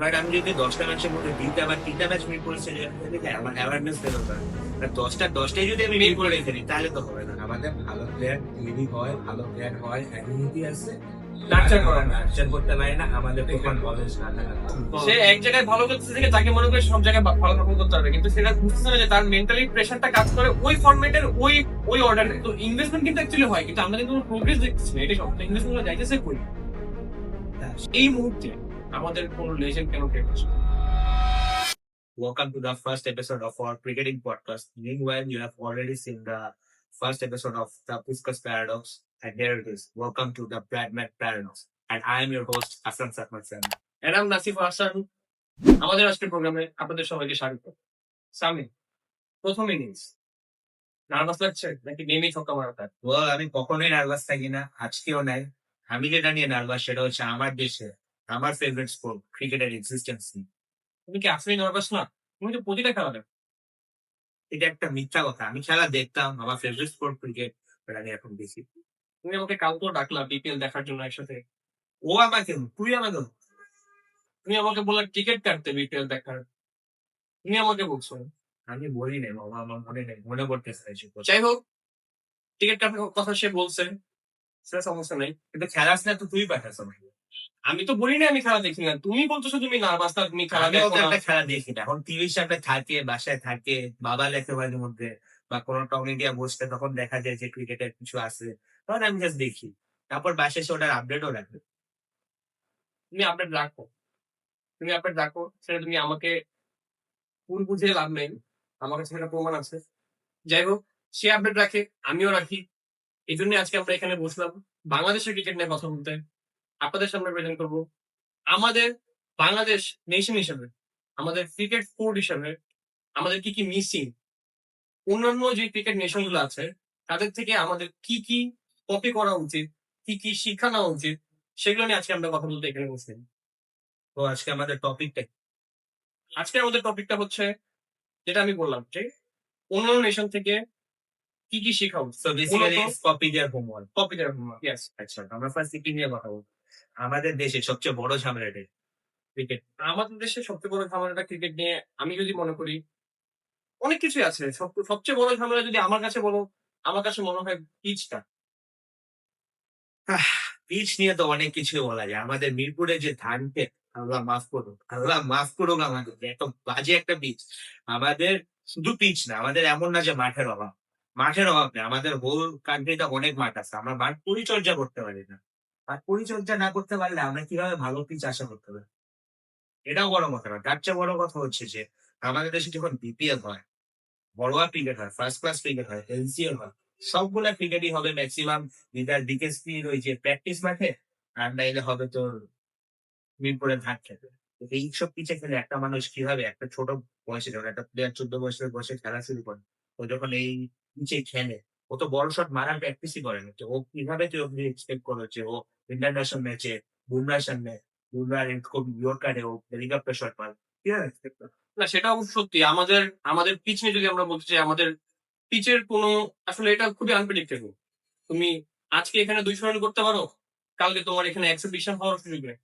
But আমি যদি ১০টা ম্যাচের মধ্যে ২টা বা ৩টা ম্যাচ মিট করেছি, আমার অ্যাওয়ারনেস দরকার। ১০টায় যদি আমি মিট করে ফেলি তাহলে তো হবে না। আমাদের ভালো প্লেয়ার তৈরি হয়, ভালো প্লেয়ার হয়, অ্যাবিলিটি আছে, নার্চার করা না। নার্চার করতে পারি না, আমাদের প্রমাণ নলেজ না থাকা। সে এক জায়গায় ভালো করতেছে থেকে তাকে মনে করে সব জায়গায় ভালো পারফর্ম করতে পারবে, কিন্তু সেটা বুঝতেছে না যে তার মেন্টালি প্রেশারটা কাজ করে ওই ফরম্যাটের ওই অর্ডারে। তো ইনভেস্টমেন্ট কিন্তু অ্যাকচুয়ালি হয়, কিন্তু আমরা কিন্তু প্রোগ্রেস দেখতেছি না। এটা সব ইনভেস্টমেন্ট যাইতেছে কই এই মুহূর্তে আমাদের কোন লেজেন্ড কেন টেক হচ্ছে? Welcome to the first episode of our cricketing podcast. Meanwhile, you have already seen the first episode of the Puskas Paradox, and here it is. Welcome to the Bradman Paradox. And I am your host, Aslam Sakmat Sen. Enam Nasif Hasan. আমাদের আজকের প্রোগ্রামে আপনাদের সবাইকে স্বাগত। সামি, প্রথম innings nervous লাগছে নাকি নেমেই ছক্কা মারাটা? Well, আমি কখনোই নার্ভাস থাকি না, আজকেও নাই। আমি যেটা নিয়ে নার্ভাস সেটা হচ্ছে আমার দেশে আমার ফেভারিট স্পোর্ট ক্রিকেটের এক্সিস্টেন্স নিয়ে। তুমি কি আসলেই নার্ভাস না? তুমি তো প্রতিটা খেলা দেখো। এটা একটা মিথ্যা কথা। আমি খেলা দেখতাম, আমার ফেভারিট স্পোর্ট ক্রিকেট, বাট আমি এখন দেখি। তুমি আমাকে কালকেও ডাকলা বিপিএল দেখার জন্য একসাথে। ও আমাকে, তুই আমাকে, তুমি আমাকে বললা টিকিট কাটতে বিপিএল দেখার। তুমি আমাকে বলছো। আমি বলি নাই বাবা, আমার মনে নেই, মনে করতে চাইছি। যাই হোক, টিকিট কাটার কথা সে বলছে, সেটা সমস্যা নেই। কিন্তু খেলাস না তো তুই পাঠাস আমাকে। আমি তো বলি না আমি খেলা দেখি না, তুমি বলতেছো তুমি নার্ভাস না, তুমি খেলা আমি দেখো ওকে না। একটা খেলা দেখি না। এখন টিভির সামনে থাকে, বাসায় থাকে, বাবা লেখে মাঝে মধ্যে, বা কোনো টক ইন্ডিয়া বসতে তখন দেখা যায় যে ক্রিকেটের কিছু আছে, তখন আমি জাস্ট দেখি। তারপর বাসায় এসে ওটার আপডেটও রাখবে। তুমি আপডেট রাখো, তুমি আপডেট রাখো, সেটা তুমি আমাকে ভুল বুঝিয়ে লাভ নেই। আমার কাছে একটা প্রমাণ আছে। যাই হোক, সে আপডেট রাখে, আমিও রাখি। এই জন্য আজকে আমরা এখানে বসলাম বাংলাদেশের ক্রিকেট নিয়ে কথা বলতে। আপনাদের সামনে প্রেজেন্ট করবো আমাদের বাংলাদেশ নেশন হিসেবে, আমাদের ক্রিকেট স্পোর্ট হিসেবে আমাদের কি কি মিসিং, অন্যান্য যে ক্রিকেট নেশন গুলো আছে তাদের থেকে আমাদের কি কি কপি করা উচিত, কি কি শিক্ষা নেওয়া উচিত, সেগুলো নিয়ে আজকে আমরা কথা বলতে এখানে বসছি। তো আজকে আমাদের টপিকটা আজকে আমাদের টপিকটা হচ্ছে যেটা আমি বললাম যে অন্যান্য নেশন থেকে কি কি শেখা উচিত। সো বেসিক্যালি কপি দেওয়ার হোমওয়ার্ক। কপি দেওয়ার ইয়েস। আচ্ছা, আমরা ফার্স্ট ক্রিকেট নিয়ে কথা বলবো। আমাদের দেশে সবচেয়ে বড় ঝামেলাটা ক্রিকেট। আমাদের দেশে সবচেয়ে বড় ঝামেলাটা ক্রিকেট নিয়ে আমি যদি মনে করি অনেক কিছুই আছে। সবচেয়ে বড় ঝামেলা যদি আমার কাছে বলো, আমার কাছে মনে হয় পিচটা। পিচ নিয়ে তো অনেক কিছু বলা যায়। আমাদের মিরপুরে যে ধান ক্ষেত, আল্লাহ মাফ করুক, আল্লাহ মাফ করুক আমাদের, এত বাজে একটা পিচ। আমাদের শুধু পিচ না, আমাদের এমন না যে মাঠের অভাব। মাঠের অভাব নেই, আমাদের হোল কান্ট্রিতে অনেক মাঠ আছে, আমরা মাঠ পরিচর্যা করতে পারি না। আর পরিচর্যা না করতে পারলে আমরা কিভাবে ভালো পিচ আশা করতে পারি? এটাও বড় কথা না, তার চেয়ে বড় কথা হচ্ছে যে আমাদের দেশে যখন বিপিএল হয়, ঘরোয়া ক্রিকেট হয়, ফার্স্ট ক্লাস ক্রিকেট হয়, এলসিএল হয়, সবগুলা ক্রিকেটই হবে ম্যাক্সিমাম লিডার ডিকেএসপির ওই যে প্র্যাকটিস মাঠে, আর নাইলে হবে তোর মিরপুরের ধান খেতে। তো এইসব পিচে খেলে একটা মানুষ কিভাবে, একটা ছোট বয়সে যখন একটা প্লেয়ার 14 বছরের বয়সে খেলা শুরু করে, ও যখন এই পিচে খেলে, ও তো বড় শট মারার প্র্যাকটিসই করে না। তো ও কিভাবে তুই ওকে এক্সপেক্ট করো যে ও ইন্টারন্যাশনাল ম্যাচে বুমরার সামনে, বুমরার খুব ইয়র্কারে ও হেলিকপ্টার শট মারবে? কিভাবে এক্সপেক্ট করো? না, সেটা অবশ্য সত্যি। আমাদের আমাদের পিচ নিয়ে যদি আমরা বলতে চাই, আমাদের পিচের কোনো আসলে এটা খুবই আনপ্রেডিক্টেবল। তুমি আজকে এখানে 200 রান করতে পারো, কালকে তোমার এখানে 120 রান হওয়ার সুযোগ নেই।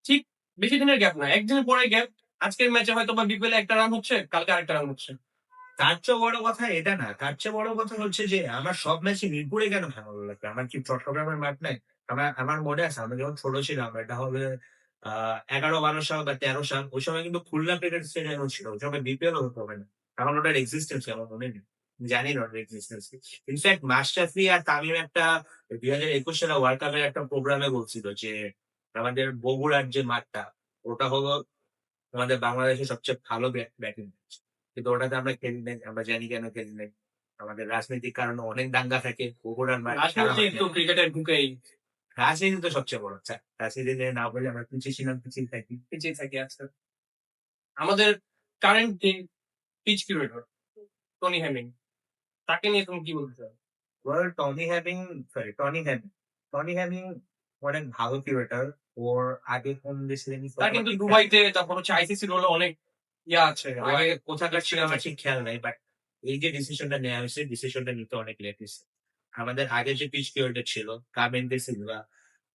ঠিক বেশি দিনের গ্যাপ না, একদিনের পরে গ্যাপ। আজকের ম্যাচে হয়তো বা বিপিএল একটা রান হচ্ছে, কালকে আরেকটা রান হচ্ছে। তার চেয়ে বড় কথা এটা না, তার চেয়ে বড় কথা হচ্ছে যে আমার সব ম্যাচে মিরপুরে কেন ভালো লাগবে? আমার কি চট্টগ্রামের মাঠ নাই? আমার মনে আছে আমরা যখন ছোট ছিলাম, এটা হবে 11-12 সাল বা 13 সাল, ওই সময় কিন্তু খুলনা ক্রিকেট স্টেডিয়াম ছিল, ওই সময় বিপিএল হতে হবে না। এখন ওটার এক্সিস্টেন্স আমার মনে নেই, জানি না ওটার এক্সিস্টেন্স। ইনফ্যাক্ট মাশরাফি আর তামিম একটা 2021 সালে ওয়ার্ল্ড কাপের একটা প্রোগ্রামে বলছিল যে আমাদের বগুড়ার যে মাঠটা, ওটা হলো আমাদের বাংলাদেশের সবচেয়ে ভালো ব্যাটিং। কিন্তু ওটাতে আমরা খেলি নাই, আমরা জানি কেন খেলি নাই। আমাদের রাজনৈতিক কারণে অনেক দাঙ্গা থাকে, বগুড়ার মাঠ সারা রাজনীতি একটু ক্রিকেটের ঢুকেই রাজনীতি তো সবচেয়ে বড়। আচ্ছা, রাজনীতি নিয়ে না বলে আমরা পিছিয়ে ছিলাম, পিছিয়ে থাকি। পিছিয়ে থাকে আছে। আমাদের কারেন্ট যে পিচ কিউরেটর টনি হ্যামিং, তাকে নিয়ে তুমি কি বলতে চাও? Tony Hamming, sorry Tony Hamming অনেক ভালো ক্রিকেটার। ওর আগে কোন দেশে জানি তার কিন্তু দুবাইতে, তারপর হচ্ছে আইসিসি রোলে অনেক ইয়া আছে। আগে আগে কোথাকার ছিল আমার ঠিক খেয়াল নাই, বাট এই যে ডিসিশনটা নেওয়া হয়েছে, ডিসিশনটা নিতে অনেক লেট হয়েছে। আমাদের আগে যে পিচ কিউরেটর ছিল কামেন্দে সিলভা,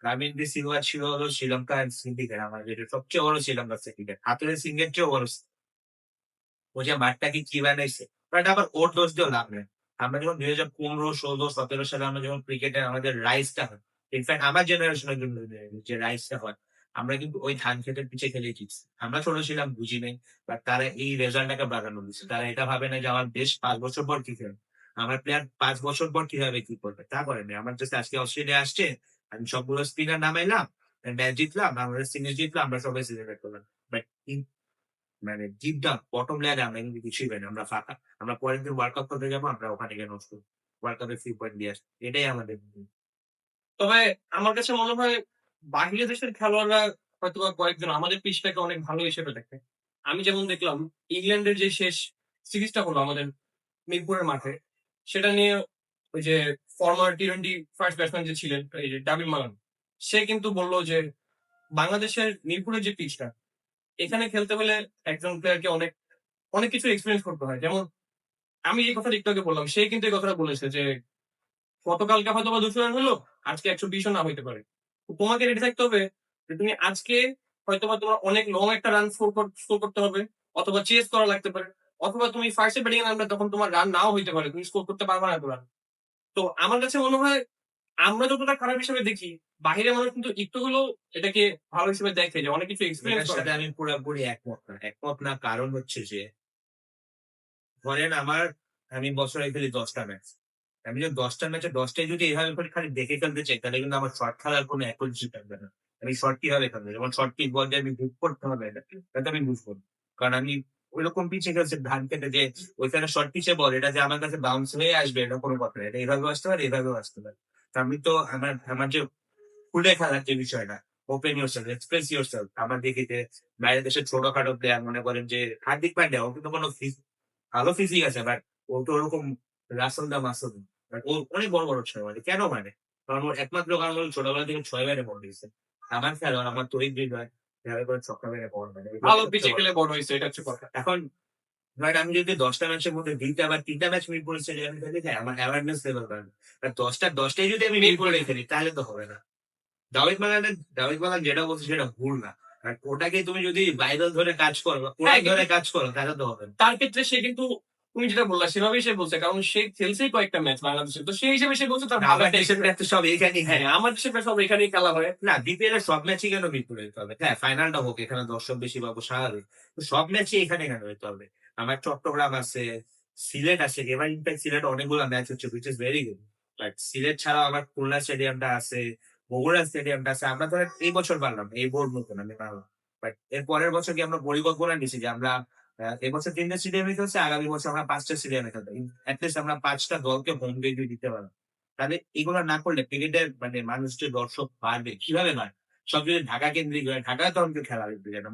রামিন্দ্র সিলভা ছিল হলো শ্রীলঙ্কার সিন্ডিকেট, আমাদের সবচেয়ে বড় শ্রীলঙ্কার সিন্ডিকেট, হাতুড়ে সিংহের চেয়েও বড়। ও যে মাঠটাকে কি বানাইছে, বাট আবার ওর দোষ দিয়েও লাভ নেই। আমরা যখন 2015, 2016, 2017 সালে আমরা যখন ক্রিকেটে আমাদের রাইসটা হয়, ইনফ্যাক্ট আমার জেনারেশনের জন্য যে রাইসটা হয়, আমরা কিন্তু ওই ধান খেতের পিছিয়ে খেলে জিতছি। আমরা ছোট ছিলাম, বুঝি নাই, বাট তারা এই রেজাল্টটাকে বাড়ানো দিচ্ছে। তারা এটা ভাবে না যে আমার দেশ 5 বছর পর কি খেলবে, আমার প্লেয়ার 5 বছর পর কিভাবে কি করবে, তা করেনি। আমার জাস্ট আজকে অস্ট্রেলিয়া আসছে, আমি সবগুলো স্পিনার নামাইলাম, ম্যাচ জিতলাম, আমাদের সিরিজ জিতলাম, আমরা সবাই সেলিব্রেট করলাম। বাট মানে ডিপ ডাউন বটম লেয়ারে আমরা কিন্তু কিছুই পাই না, আমরা ফাঁকা। আমরা পরের দিন ওয়ার্ল্ড কাপ করতে যাবো, আমরা ওখানে গিয়ে নষ্ট ওয়ার্ল্ড কাপে 3 পয়েন্ট দিয়ে আসবো, এটাই আমাদের। তবে আমার কাছে মনে হয় বাহিরের দেশের খেলোয়াড়রা হয়তোবা কয়েকজন আমাদের পিচটাকে অনেক ভালো হিসেবে দেখে। আমি যেমন দেখলাম ইংল্যান্ডের যে শেষ সিরিজটা হলো আমাদের মিরপুরের মাঠে, সেটা নিয়ে ওই যে ফরমার টি-20 ফার্স্ট ব্যাটসম্যান যে ছিলেন এই যে ডাবির মালান, সে কিন্তু বলল যে বাংলাদেশের মিরপুরের যে পিচটা, এখানে খেলতে হলে একজন প্লেয়ারকে অনেক অনেক কিছু এক্সপেরিয়েন্স করতে হয়। যেমন আমি এই কথাটা একটু আগে বললাম, সে কিন্তু এই কথাটা বলেছে যে গতকালকে হয়তো বা 200 রান হলো, আজকে 120ও না হইতে পারে। তো তোমাকে রেডি থাকতে হবে যে তুমি আজকে হয়তোবা তোমার অনেক লং একটা রান স্কোর করতে হবে, অথবা চেস করা লাগতে পারে, অথবা তুমি ফার্স্টে ব্যাটিং এ নামবে তখন তোমার রান নাও হইতে পারে, তুমি স্কোর করতে পারবে না এত রান। তো আমার কাছে মনে হয় আমরা যতটা খারাপ হিসেবে দেখি, বাহিরের মানুষ কিন্তু একটু হলেও এটাকে ভালো হিসেবে দেখে যে অনেক কিছু এক্সপিরিয়েন্স এটার করে। সাথে আমি পুরোপুরি একমত না। একমত না কারণ হচ্ছে যে, ধরেন আমি বছরে খেলি 10টা ম্যাচ। আমি যদি 10টা ম্যাচে 10টাই যদি এভাবে করে খালি দেখে খেলতে চাই, তাহলে কিন্তু আমার শর্ট খেলার কোনো অ্যাকুরেসি থাকবে না। আমি শর্ট কিভাবে খেলবো, যেমন শর্ট পিচ বল দিয়ে আমি বুক করতে হবে, এটা আমি বুঝবো না। কারণ আমি ওইরকম পিচে খেলছি ধান খেতে, যে ওইখানে শর্ট পিচে বল এটা যে আমার কাছে বাউন্স হয়ে আসবে, এটা কোনো কথা না। এটা এভাবেও আসতে পারে, এভাবেও আসতে পারে। তো আমি তো আমার যে খুলে খেলার যে বিষয়টা, ওপেন ইউরসেলফ, এক্সপ্রেস ইউরসেলফ। আমার দেখি যে বাইরের দেশের ছোটখাটো প্লেয়ার, মনে করেন যে হার্দিক পান্ডিয়া, ও কিন্তু কোনো ভালো ফিজিক আছে, বাট ও তো ওরকম রাসেল দা মাসুদ না। But ও অনেক বড় বড় ছয় মানে, কেন মানে? কারণ ওর একমাত্র কারণ হলো ছোটবেলা থেকে 6 বাইরে বল দিয়েছে। আমার খেলোয়াড়, আমার তরিক হৃদয় এভাবে করে ছক্কা মেরে বল মানে, এগুলো ভালো সবচেয়ে পিচে বড়। খেলে বড় হয়েছে, এটা হচ্ছে কথা। এখন ধরেন আমি যদি 10টা ম্যাচের মধ্যে 2টা বা 3টা ম্যাচ মিরপুর স্টেডিয়ামে খেলি, হ্যাঁ আমার অ্যাওয়ারনেস লেভেল বাড়বে। আর 10টাই যদি আমি মিরপুরে খেলি, তাহলে তো হবে না। দাউদ মালান যেটা বলছে সেটা ভুল না। আর ওটাকে তুমি যদি বাইবেল ধরে কাজ করো বা হ্যাঁ, কোরআন ধরে কাজ করো, তাহলে তো হবে না। তার ক্ষেত্রে সে কিন্তু তুমি যেটা বললা সেভাবেই সে বলছে, কারণ সে খেলছেই কয়েকটা ম্যাচ বাংলাদেশে, তো সেই হিসেবে সে বলছে তার ভালো আমার একটা দেশের experience। ম্যাচ তো সব এখানেই হ্যাঁ, হয়। আমার দেশের প্রায় সব এখানেই খেলা হয়। না, বিপিএল এর সব ম্যাচই কেন মিরপুরে হতে হবে? হ্যাঁ, ফাইনালটা হোক, এখানে দর্শক বেশি পাবো, স্বাভাবিক। তো সব ম্যাচই এখানে কেন হতে হবে? আমার চট্টগ্রাম আছে, সিলেট আছে, এবার ইনফ্যাক্ট সিলেট অনেকগুলো ম্যাচ হচ্ছে, which is very good. But Sylhet ছাড়াও আমার খুলনা স্টেডিয়ামটা আছে, বগুড়া স্টেডিয়ামটা আছে। আমরা ধরেন এই বছর পারলাম, এই বোর্ড নতুন আমি পারলাম, বাট এর পরের বছর কি আমরা পরিকল্পনা নিছি যে আমরা এবছর 3টে স্টেডিয়ামে খেলছি, আগামী বছর আমরা 5টা স্টেডিয়ামে খেলবো, অ্যাটলিস্ট আমরা 5টা দলকে হোম গেম দিতে পারবো। তাহলে এগুলো না করলে ক্রিকেটের মানে মানুষ যে দর্শক বাড়বে কিভাবে নয়? সব যদি ঢাকা কেন্দ্রিক হয়, ঢাকায় তো অনেকে খেলা দেখতে যায় না।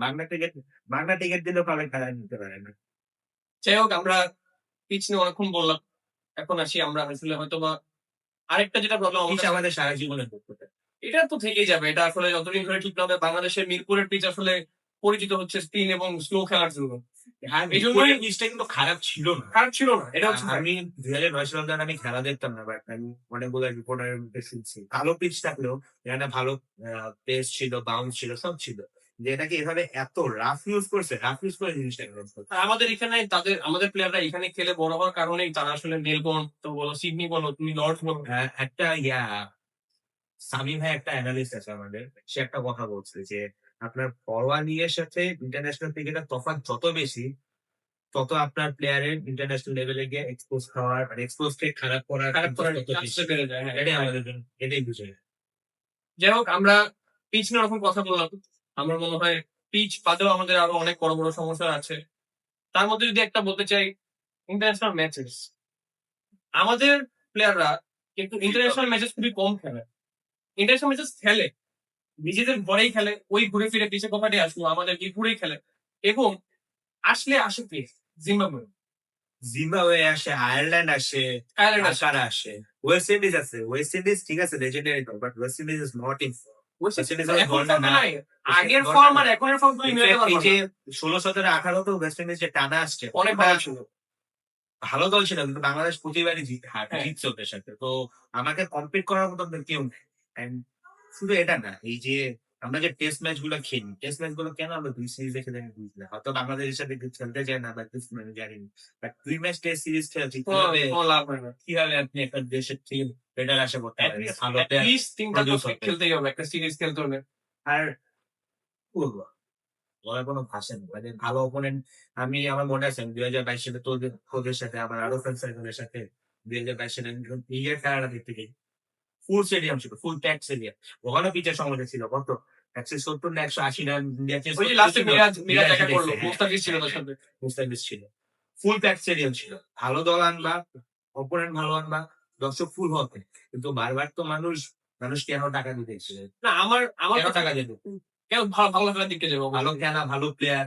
বাংলা টিকিট দিলেও কারো খেলা নিতে পারে না। যাই হোক, আমরা পিচ নিয়ে অনেকক্ষণ বললাম, এখন আসি আমরা আসলে হয়তোবা আরেকটা যেটা প্রবলেম আমার পিচ কাছে, আমাদের সারা জীবনে করতে পারে। এটা তো থেকেই যাবে। এটা আসলে যতদিন ধরে ঠিক না হবে, বাংলাদেশের মিরপুরের পিচ আসলে পরিচিত হচ্ছে স্পিন এবং স্লো খেলার জন্য। আর এই জন্যই মিরপুরের পিচটা কিন্তু খারাপ ছিল না। খারাপ ছিল না, এটা হচ্ছে fact। আমি 2009 সাল থেকে আমি খেলা দেখতাম না, বাট আমি অনেকগুলো রিপোর্টারের মুখে শুনছি ভালো পিচ থাকলেও এখানে ভালো পেস ছিল, বাউন্স ছিল, সব ছিল। যে এটাকে এভাবে এত রাফ ইউজ করে জিনিসটা করছে। আর আমাদের এখানে আমাদের প্লেয়াররা এখানে খেলে বড় হওয়ার কারণেই তারা আসলে মেলবোর্ন তো বলো, সিডনি বলো, তুমি লর্ডস বলো। একটা সামি ভাই একটা অ্যানালিস্ট আছে আমাদের, সে একটা কথা বলছে যে আপনার ঘরোয়া লিগের সাথে ইন্টারন্যাশনাল ক্রিকেটের তফাৎ যত বেশি, তত আপনার প্লেয়ারের ইন্টারন্যাশনাল লেভেলে গিয়ে এক্সপোজ খাওয়ার মানে এক্সপোজ কে খারাপ করার খারাপ করার তত চান্স বেশি। বেড়ে যায়। হ্যাঁ, এটাই আমাদের জন্য, এটাই বুঝে। যাই হোক, আমরা পিচ নিয়ে ওরকম কথা বললাম। আমার মনে হয় পিচ বাদেও আমাদের আরো অনেক বড় বড় সমস্যা আছে। তার মধ্যে যদি একটা বলতে চাই, ইন্টারন্যাশনাল ম্যাচেস। আমাদের প্লেয়াররা কিন্তু ইন্টারন্যাশনাল ম্যাচেস খুবই কম খেলে। ইন্টারন্যাশনাল ম্যাচেস খেলে, নিজেদের ঘরেই খেলে, ওই ঘুরে ফিরে পিছে কথাটি আসলো আমাদের মিরপুরেই খেলে, এবং আসলে আসে কে? জিম্বাবুয়ে, জিম্বাবুয়ে আসে, আয়ারল্যান্ড আসে, আয়ারল্যান্ড আর আসে। কারা আসে? ওয়েস্ট ইন্ডিজ আছে। ওয়েস্ট ইন্ডিজ ঠিক আছে, লেজেন্ডারি দল, but West Indies is not in. West Indies এখন দলটা ফর্মে না। নাই। আগের ফর্ম আর এখনের ফর্ম তুমি মিলাতে ইনফ্যাক্ট পারবো এই না। যে 16, 17, 18 তো ওয়েস্ট ইন্ডিজ যে টানা আসছে, অনেক ওটা ভালো ছিল। ভালো দল ছিল, কিন্তু বাংলাদেশ প্রতিবারই হ্যাঁ, জিতছে ওদের সাথে। তো আমাকে কম্পিট করার মতো কেউ নেই। And শুধু এটা না, এই যে আমরা যে টেস্ট ম্যাচ গুলো খেলি, টেস্ট ম্যাচ গুলো কেন আমরা ২ সিরিজে খেলে আমি বুঝি না। হয়তো বাংলাদেশের সাথে কেউ খেলতে চায় না বা কিছু আমি জানি না। বাট ২ ম্যাচ টেস্ট সিরিজ খেলছি কিভাবে কোনো লাভ হয় না। কিভাবে আপনি একটা দেশের টিম বেটার আশা করতে পারেন? ভালো এট প্লেয়ার লিস্ট ৩ টা তো প্রডিউস হবে। খেলতেই হবে একটা সিরিজ খেলতে হলে। আর কি বলবো? বলার কোনো ভাষা নেই। মানে ভালো অপোনেন্ট আমি আমার মনে আছে আমি ২০২২ সালে তোদের সাথে আমার আরো ফ্রেন্ড সার্কেলের সাথে ২০২২ সালে আমি যখন ক্রিকেট খেলাটা দেখতে যাই, ফুল স্টেডিয়াম ছিল, ফুল প্যাক স্টেডিয়াম। ওখানেও পিচের সমস্যা ছিল। কত? ১৭০ না ১৮০ রান ইন্ডিয়া চেস ওই যে করতে লাস্টে গেছিল। মিরাজ একা জিতেছে। করলো। হ্যাঁ, মুস্তাফিজ ছিল হ্যাঁ, তার হ্যাঁ। সাথে। মুস্তাফিজ ছিল। ফুল প্যাক স্টেডিয়াম ছিল। ভালো দল আনবা, অপোনেন্ট ভালো আনবা, দর্শক ফুল হবে। কিন্তু বারবার তো মানুষ কেন টাকা দিতে ইচ্ছে? না আমার আমার কেন কাছে টাকা দেবে? কেন ভালো ভালো খেলার দিকে যাবো ভালো অবশ্যই। খেলা, ভালো প্লেয়ার,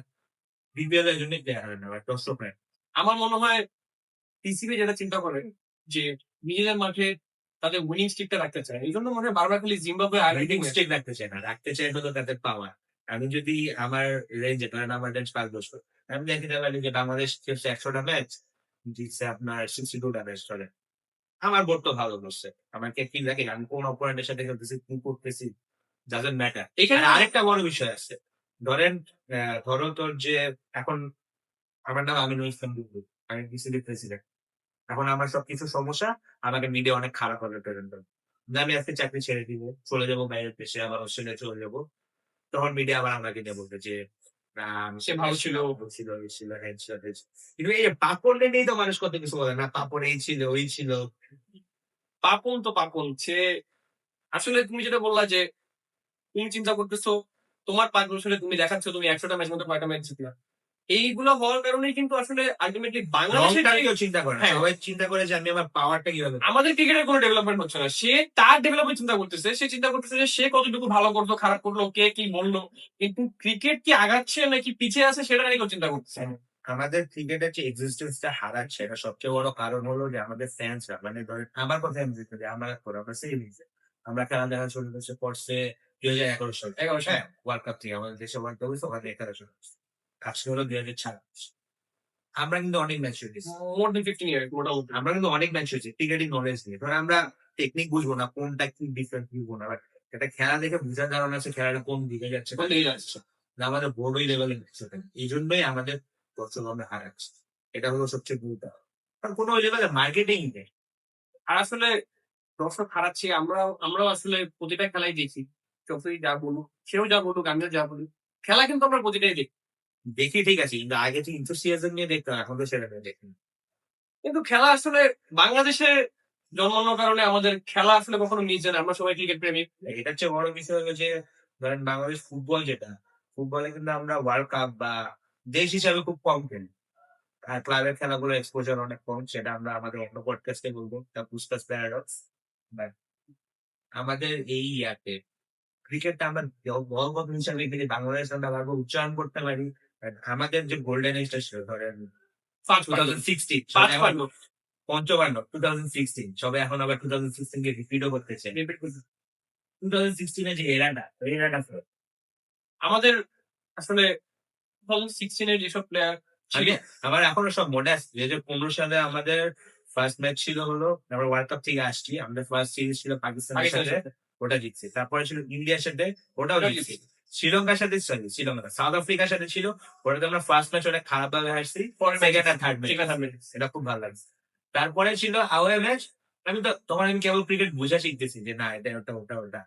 বিপিএল এর জন্যই প্লেয়ার হয় না, দর্শক হয়। আমার মনে হয় পিসিবি যেটা চিন্তা করে যে নিজেদের মাঠে তাদের উইনিং স্ট্রিকটা রাখতে চায়। এইজন্য মনে হয় বারবার খালি জিম্বাবুয়ে রেটিং আর্জেন্টিনা স্ট্রিক রাখতে চায় না। রাখতে চায় হলো তাদের পাওয়ার। আমি যদি আমার রেঞ্জে ধরেন আমার রেঞ্জ ৫ বছর। আমি দেখতে পারি যে বাংলাদেশ খেলছে ১০০ টা ম্যাচ, জিতছে আপনার ৬২ টা ম্যাচ ধরেন। আমার বোর্ড তো ভালো করছে। আমাকে কি লাগে আমি কোন অপোনেন্টের সাথে খেলতেছি, কি করতেছি ডাজন্ট ম্যাটার। এখানে আর আরেকটা বড় বিষয় আছে। ধরেন ধরো তোর যে এখন আমার নাম আমিনুল ইসলাম বুলবুল। আমি বিসিবি প্রেসিডেন্ট। এখন আমার সবকিছু সমস্যা, আমাকে মিডিয়া অনেক খারাপ ভাবে প্রেজেন্ট করে। যে আমি আজকে চাকরি ছেড়ে দিব, চলে যাবো বাইরের দেশে, আবার অস্ট্রেলিয়া চলে যাবো। তখন মিডিয়া আবার আমাকে নিয়ে বলবে যে, "না আমি সে ভালো ছিল। ভালো ছিল, এই ছিল, হ্যাঁ ছিল, এই ছিল।" কিন্তু এই যে পাপড় নিয়েই তো মানুষ কত কিছু বলে না, পাপড় এই ছিল, ওই ছিল। পাপন তো পাপন। সে আসলে তুমি যেটা বললা যে তুমি চিন্তা করতেছো তোমার ৫ বছরে তুমি দেখাচ্ছ তুমি ১০০ টা ম্যাচের মধ্যে কয়টা ম্যাচ জিতলা। এইগুলা হওয়ার কারণেই কিন্তু আসলে আল্টিমেটলি লং বাংলাদেশের টার্ম যে কেউ চিন্তা করে না। হ্যাঁ, সবাই চিন্তা করে যে আমি আমার পাওয়ারটা কিভাবে পাবো। আমাদের ক্রিকেটের কোনো ডেভেলপমেন্ট হচ্ছে না। সে তার ডেভেলপমেন্ট চিন্তা করতেছে। সে চিন্তা করতেছে যে সে কতটুকু ভালো করলো, খারাপ করলো, কে কি বলল। কিন্তু ক্রিকেট কি আগাচ্ছে নাকি পিছিয়ে আছে সেটা নিয়ে কেউ চিন্তা করতেছে না। আমাদের ক্রিকেটের যে এক্সিস্টেন্স টা হারাচ্ছে এটা সবচেয়ে বড় কারণ হলো যে আমাদের ফ্যান্সরা মানে ধরেন আমার কথা আমি বলতে চাই, আমরা সেম আমরা খেলা দেখা শুরু করছে পড়ছে ২০১১ সালে। ১১ সালে। হ্যাঁ, ওয়ার্ল্ড কাপ থেকে আমাদের দেশে ওয়ার্ল্ড কাপ হইছে ওখানে ১১ সালে। আজকে হলো ২০২৬। আমরা কিন্তু অনেক ম্যাচ হয়েছি। মোর দেন 15 ইয়ার্স মোটামুটি। আমরা কিন্তু অনেক ম্যাচ হয়েছি ক্রিকেটিং নলেজ নিয়ে। ধরেন আমরা টেকনিক বুঝবো না, কোনটা কি ডিফারেন্ট বুঝবো না। বাট একটা খেলা দেখে বুঝার কারণ আছে খেলাটা কোন দিকে যাচ্ছে কোন দিকে যাচ্ছে? না আমাদের বড়ই লেভেলে নিচ্ছে। এই জন্যই আমাদের দর্শক আমরা হারাচ্ছি। এটা হলো সবচেয়ে গুরুত্ব। কারণ কোনো ওই লেভেলে মার্কেটিং নেই। আর আসলে দর্শক হারাচ্ছি আমরাও আসলে প্রতিটা খেলাই দেখি। যতই যা বলুক, সেও যা বলুক, আমিও যা বলি। খেলা কিন্তু আমরা প্রতিটাই দেখি। দেখি ঠিক আছে কিন্তু আগে যে enthusiasm নিয়ে দেখতাম এখন তো সেটা নিয়ে দেখি না। কিন্তু খেলা আসলে বাংলাদেশে জন্মানোর কারণে আমাদের খেলা আসলে কখনো মিস যায় না। আমরা সবাই ক্রিকেট প্রেমিক। এটার চেয়ে বড় বিষয় হলো যে ধরেন বাংলাদেশ ফুটবল যেটা, ফুটবলে কিন্তু আমরা ওয়ার্ল্ড কাপ বা দেশ হিসাবে খুব কম খেলি। আর ক্লাবের খেলাগুলোর এক্সপোজার অনেক কম। সেটা আমরা আমাদের অন্য পডকাস্টে বলবো। The Puskas paradox. বাট আমাদের এই ইয়াতে ক্রিকেটটা আমরা দলগত হিসাবে খেলি বাংলাদেশ আমরা ভালো উচ্চারণ করতে পারি। But আমাদের যে গোল্ডেন এজটা ছিল ধরেন ৫ পাণ্ডব। 2016 ৫ সবাই এখন পাণ্ডব। পঞ্চপাণ্ডব 2016 সবাই এখন আবার 2016 কে রিপিটও করতেছে। রিপিট করছি। 2016 এর যে এরাটা ওই এরাটা ফেরত। আমাদের আসলে 2016 এর যেসব প্লেয়ার ছিল আমি আমার এখনো সব মনে আছে 2015 সালে আমাদের ফার্স্ট ম্যাচ ছিল হলো আমরা ওয়ার্ল্ড কাপ থেকে আসছি। আমাদের ফার্স্ট সিরিজ ছিল পাকিস্তানের পাকিস্তানের সাথে, সাথে। ওটা জিতছি। তারপরে ছিল ইন্ডিয়ার সাথে, ওটাও ওটাও জিতছি। জিতছি। শ্রীলঙ্কার সাথে সরি শ্রীলঙ্কা না, সাউথ আফ্রিকার সাথে ছিল। ওটাতে আমরা ফার্স্ট ম্যাচ অনেক খারাপ ভাবে হারছি। পরের ম্যাচ সেকেন্ড আর third match second half minute. এটা খুব ভালো লাগছে। তারপরে ছিল আওয়ে ম্যাচ। আমি তো তখন আমি কেবল ক্রিকেট বোঝা শিখতেছি যে না এটা ওটা ওটা ওটা।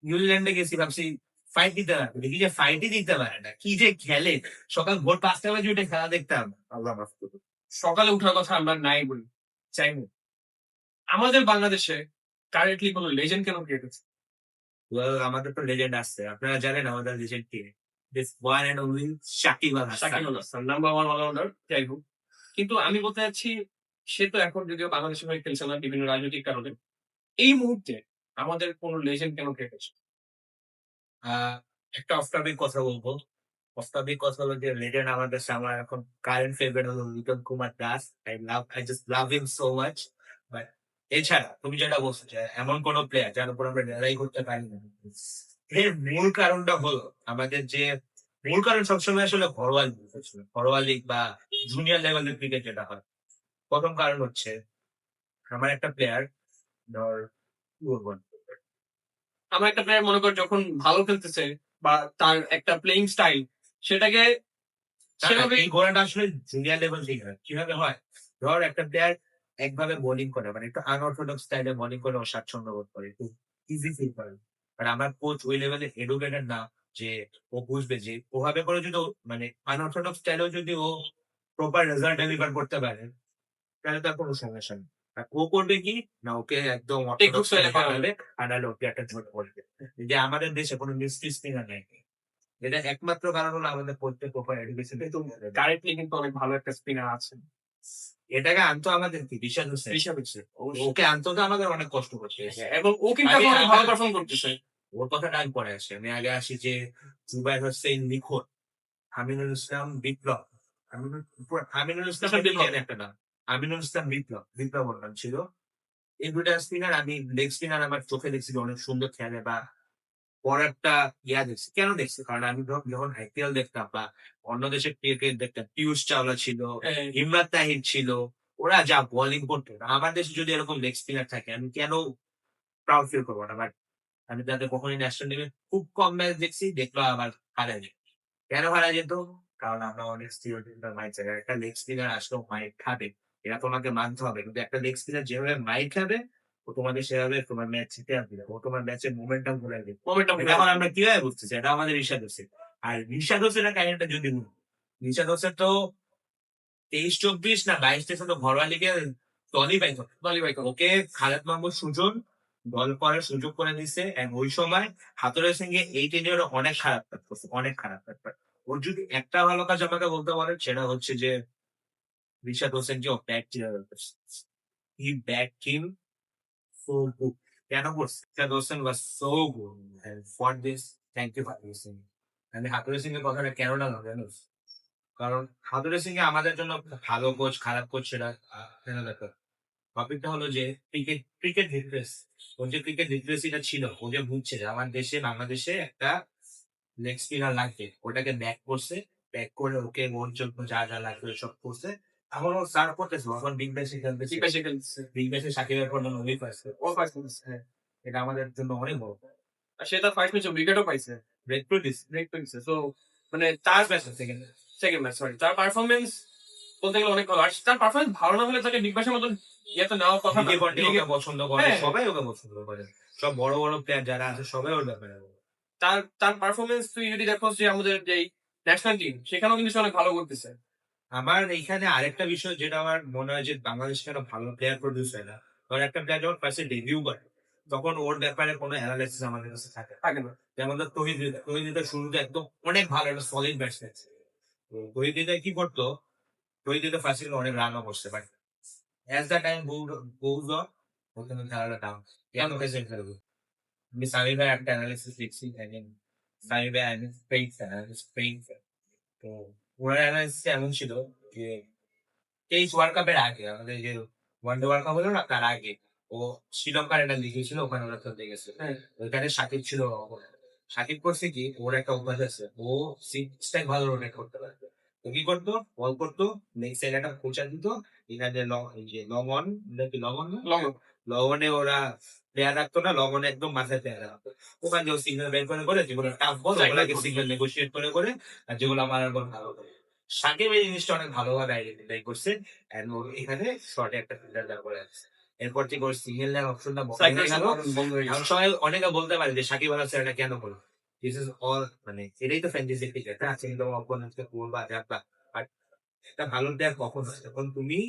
নিউজিল্যান্ডে গেছি ভাবছি ফাইট দিতে পারবে, দেখি যে ফাইটই দিতে পারে না। কি যে খেলে, সকাল ভোর ৫টা বাজে উঠে খেলা দেখতাম। আল্লাহ মাফ করুন। সকালে উঠার কথা আমরা নাই বলি। চাইনি। আমাদের বাংলাদেশে কারেন্টলি কোন লেজেন্ড কেন ক্রিয়েট হচ্ছে? Well, আমাদের তো লেজেন্ড আসছে। আপনারা জানেন আমাদের লেজেন্ড কে? This one and only Shakib Al Hasan. Shakib Al Hasan number 1 allrounder. যাই হোক। কিন্তু আমি বলতে চাচ্ছি সে তো এখন যদিও বাংলাদেশের হয়ে খেলছে না বিভিন্ন রাজনৈতিক কারণে। এই মুহূর্তে আমাদের কোন লেজেন্ড কেন ক্রিয়েট হচ্ছে? একটা অফ টপিক কথা বলবো। অফ টপিক কথা হলো যে লেজেন্ড আমার কাছে আমার এখন কারেন্ট ফেভারিট হলো Liton Kumar Das. I just love him so much. But এছাড়া তুমি যেটা বলছো যে এমন কোন প্লেয়ার যার উপর আমরা লড়াই করতে পারি না। এর মূল কারণটা হলো আমাদের যে মূল কারণ সবসময় আসলে ঘরোয়া লিগ আসলে। ঘরোয়া লিগ বা জুনিয়র লেভেলের ক্রিকেট যেটা হয়। প্রথম কারণ হচ্ছে আমার একটা প্লেয়ার ধর কি বলবো আমার একটা প্লেয়ার মনে কর যখন ভালো খেলতেছে বা তার একটা প্লেইং স্টাইল সেটাকে সেভাবে এই ঘোড়াটা আসলে জুনিয়র লেভেল থেকে হয়। কিভাবে হয়? ধর একটা প্লেয়ার একভাবে বোলিং করে, মানে একটু আনঅর্থোডক্স স্টাইলে বোলিং করে ও স্বাচ্ছন্দ্য বোধ করে, একটু ইজি ফিল করে। আর আমার কোচ ওই লেভেলের এডুকেটেড না যে ও বুঝবে যে ওভাবে করে যদি ও মানে আনঅর্থোডক্স স্টাইলেও যদি ও প্রপার রেজাল্ট ডেলিভার করতে পারে, তাহলে তার কোনো সমস্যা নেই। আর ও করবে কি? না, ওকে একদম টেক্সট অর্থোডক্স স্টাইলে স্টাইলে করাবে। পাঠাবে, আর নাহলে ওকে একটা ঝোট করবে। যে আমাদের দেশে কোনো মিস্ট্রি স্পিনার নাই। এটা একমাত্র কারণ হলো আমাদের প্রত্যেক প্রপার এডুকেশন। কিন্তু কারেন্টলি কিন্তু অনেক ভালো একটা স্পিনার আছে এটাকে আনতো আমাদের কি ঋষাদ হোসেন। ঋষভ হচ্ছে ওকে আনতে তো আমাদের অনেক কষ্ট করতে হয়েছে। এবং ও কিন্তু আমি এখন অনেক ভালো আমার পারফর্ম করতেছে। ওর কথাটা আমি পরে আসি। আমি আগে আসি যে জুবাইর হোসেন নিখোঁজ, আমিনুল ইসলাম বিপ্লব। আমিনুল ইসলাম বিপ্লব। বিপ্লব একটা নাম। আমিনুল ইসলাম বিপ্লব, বিপ্লব ওর নাম ছিল। এই দুইটা স্পিনার আমি লেগ স্পিনার আমার চোখে দেখছি যে অনেক সুন্দর খেলে বা বড় একটা ইয়া দেখছি। কেন দেখছি? কারণ আমি যখন আইপিএল দেখতাম বা অন্য দেশের ক্রিকেট দেখতাম, পিয়ুষ চাওলা ছিল, হ্যাঁ, ইমরান তাহির ছিল। ওরা যা বোলিং করতো, আমার দেশে যদি এরকম লেগ স্পিনার থাকে আমি কেন প্রাউড ফিল করবো না? বাট আমি তাদের কখনোই ন্যাশনাল টিমে খুব কম ম্যাচ দেখছি, দেখলো আবার হারায়। কেন হারা যেত? কারণ আমরা অনেক স্টিরিওটাইপের মাইন্ডসেট। একটা লেগ স্পিনার আসলেও মাইর খাবে। এটা তোমাকে মানতে হবে। কিন্তু একটা লেগ স্পিনার যেভাবে মাইর খাবে, ও তোমাকে সেভাবে তোমার ম্যাচ জিতে আর দিবে। ও তোমার ম্যাচের মোমেন্টাম ঘুরাই দিবে। মোমেন্টাম এটা এখন আমরা কিভাবে বুঝতেছি? এটা আমাদের রিশাদ হোসেন। আর রিশাদ হোসেনের কাহিনীটা যদি বলি, রিশাদ হোসেন তো 23-24 না 22-23 তো ঘরোয়া লিগে দলই পাইতো না। দলি ভাই ওকে খালেদ মাহমুদ সুজন দল করার সুযোগ করে দিছে। এন্ড ওই সময় হাতুড়ের সঙ্গে এই টেনিয়র অনেক খারাপ কাজ করছে, অনেক খারাপ কাজ করছে। ওর যদি একটা ভালো কাজ আমাকে বলতে পারেন, সেটা হচ্ছে যে রিশাদ হোসেনকে ও bat he bat him so good. কেন করছে? Rishad Hossain was so good for this. Thank you for this. আমি হাতুড়ের সিং এর কথাটা কেন লাগলো জানো? কারণ হাতুড়ের সিং এ আমাদের জন্য ভালো কোচ খারাপ কোচ সেটা কেন দেখা, টপিকটা হলো যে ক্রিকেট ক্রিকেট লিটারেসি। ওর যে ক্রিকেট লিটারেসিটা ছিল, ও যে বুঝছে যে আমার দেশে বাংলাদেশে একটা লেগ স্পিনার লাগবে, ওটাকে ব্যাক করছে। ব্যাক করে ওকে ওর জন্য যা যা লাগবে সব করছে। এখন ও সার্ভ করতেছে, এখন বিগ ব্যাশে খেলতেছে। ঠিক আছে খেলছে বিগ ব্যাশে সাকিবের পর উইক পাচ্ছে। ও পারফরমেন্স হ্যাঁ এটা আমাদের জন্য অনেক বড় আর সে তার ফার্স্ট ম্যাচে উইকেটও পাইছে ব্রেক করে দিচ্ছে। ব্রেক পেয়েছে সো মানে তার ব্যাস সেকেন্ড। সেকেন্ড ম্যাচ সরি তার পারফরমেন্স বলতে গেলে অনেক ভালো আর তার পারফরমেন্স ভালো না হলে তাকে বিগ ব্যাশের মতন ইয়েতে নেওয়ার কথা না লিগে বন্টে লিগে ওকে পছন্দ করে, হ্যাঁ সবাই ওকে পছন্দ করে। সব বড় বড় প্লেয়ার যারা আছে সবাই ওর ব্যাপারে বলে। তার তার পারফরমেন্স তুই যদি দেখো যে আমাদের যে ন্যাশনাল টিম সেখানেও কিন্তু সে অনেক ভালো করতেছে আমার এইখানে আরেকটা বিষয় যেটা আমার মনে হয় যে বাংলাদেশ কেন ভালো প্লেয়ার প্রডিউস হয় না, কারণ একটা প্লেয়ার যখন ফার্স্টে ডেবিউ করে তখন ওর ব্যাপারে কোনো অ্যানালাইসিস আমাদের কাছে থাকে না। থাকে না যেমন ধর তহিদ হৃদয়, তহিদ হৃদয় শুরুতে একদম অনেক ভালো একটা সলিড ব্যাটসম্যান। তো তহিদ হৃদয় কি করতো? তহিদ হৃদয় ফার্স্টে অনেক রানও করতে পারে। As the time goes on, ওখানে খেলাটা ডাউন। কেন হয়েছে খেলবো? আমি সামি ভাই একটা অ্যানালিসিস লিখছি, সামি ভাই আমি স্পেইন ফ্যান, স্পেইন ফ্যান। তো ওনার অ্যানালিসিস এমন ছিল যে 23 ওয়ার্ল্ড কাপের আগে, আমাদের যে ওয়ানডে ওয়ার্ল্ড কাপ হলো না তার আগে, ও শ্রীলঙ্কার একটা লিগে ছিল, ওখানে ওরা খেলতে গেছে। হ্যাঁ ওইখানে সাকিব ছিল। সাকিব করছে কি, ওর একটা অভ্যাস আছে, ও সিক্সটাই ভালো রোটেট করতে পারে। তো কি করতো? বল করতো, নেক্সট সাইড একটা খোঁচা দিত, এখানে এই যে লং অন, নাকি লং অন না, লং লগনে ওরা প্লেয়ার রাখতো না, লগনে একদম মাথায় প্লেয়ার রাখতো। ওখানে যে সিগন্যাল বের করে করে যেগুলো টাফ বল ওগুলোকে সিগন্যাল নেগোসিয়েট করে করে, আর যেগুলো মারার বল ভালো করে। সাকিব এই জিনিসটা অনেক ভালোভাবে আইডেন্টিফাই করছে। এন্ড ও এখানে শর্টে একটা ফিল্ডার দাঁড় করে আছে। এরপর থেকে ওর সিঙ্গেল লেগ অপশনটা বন্ধ হয়ে গেল। বন্ধ হয়ে এখন গেছে সবাই অনেকে বলতে পারে যে সাকিব আল হাসান এটা কেন করলো। দিস ইজ অল, মানে এটাই তো ফ্যান্টাসি ক্রিকেট, না? কিন্তু অপোনেন্টকে করবা যাবা, বাট একটা ভালো প্লেয়ার কখন হয়? যখন তুমি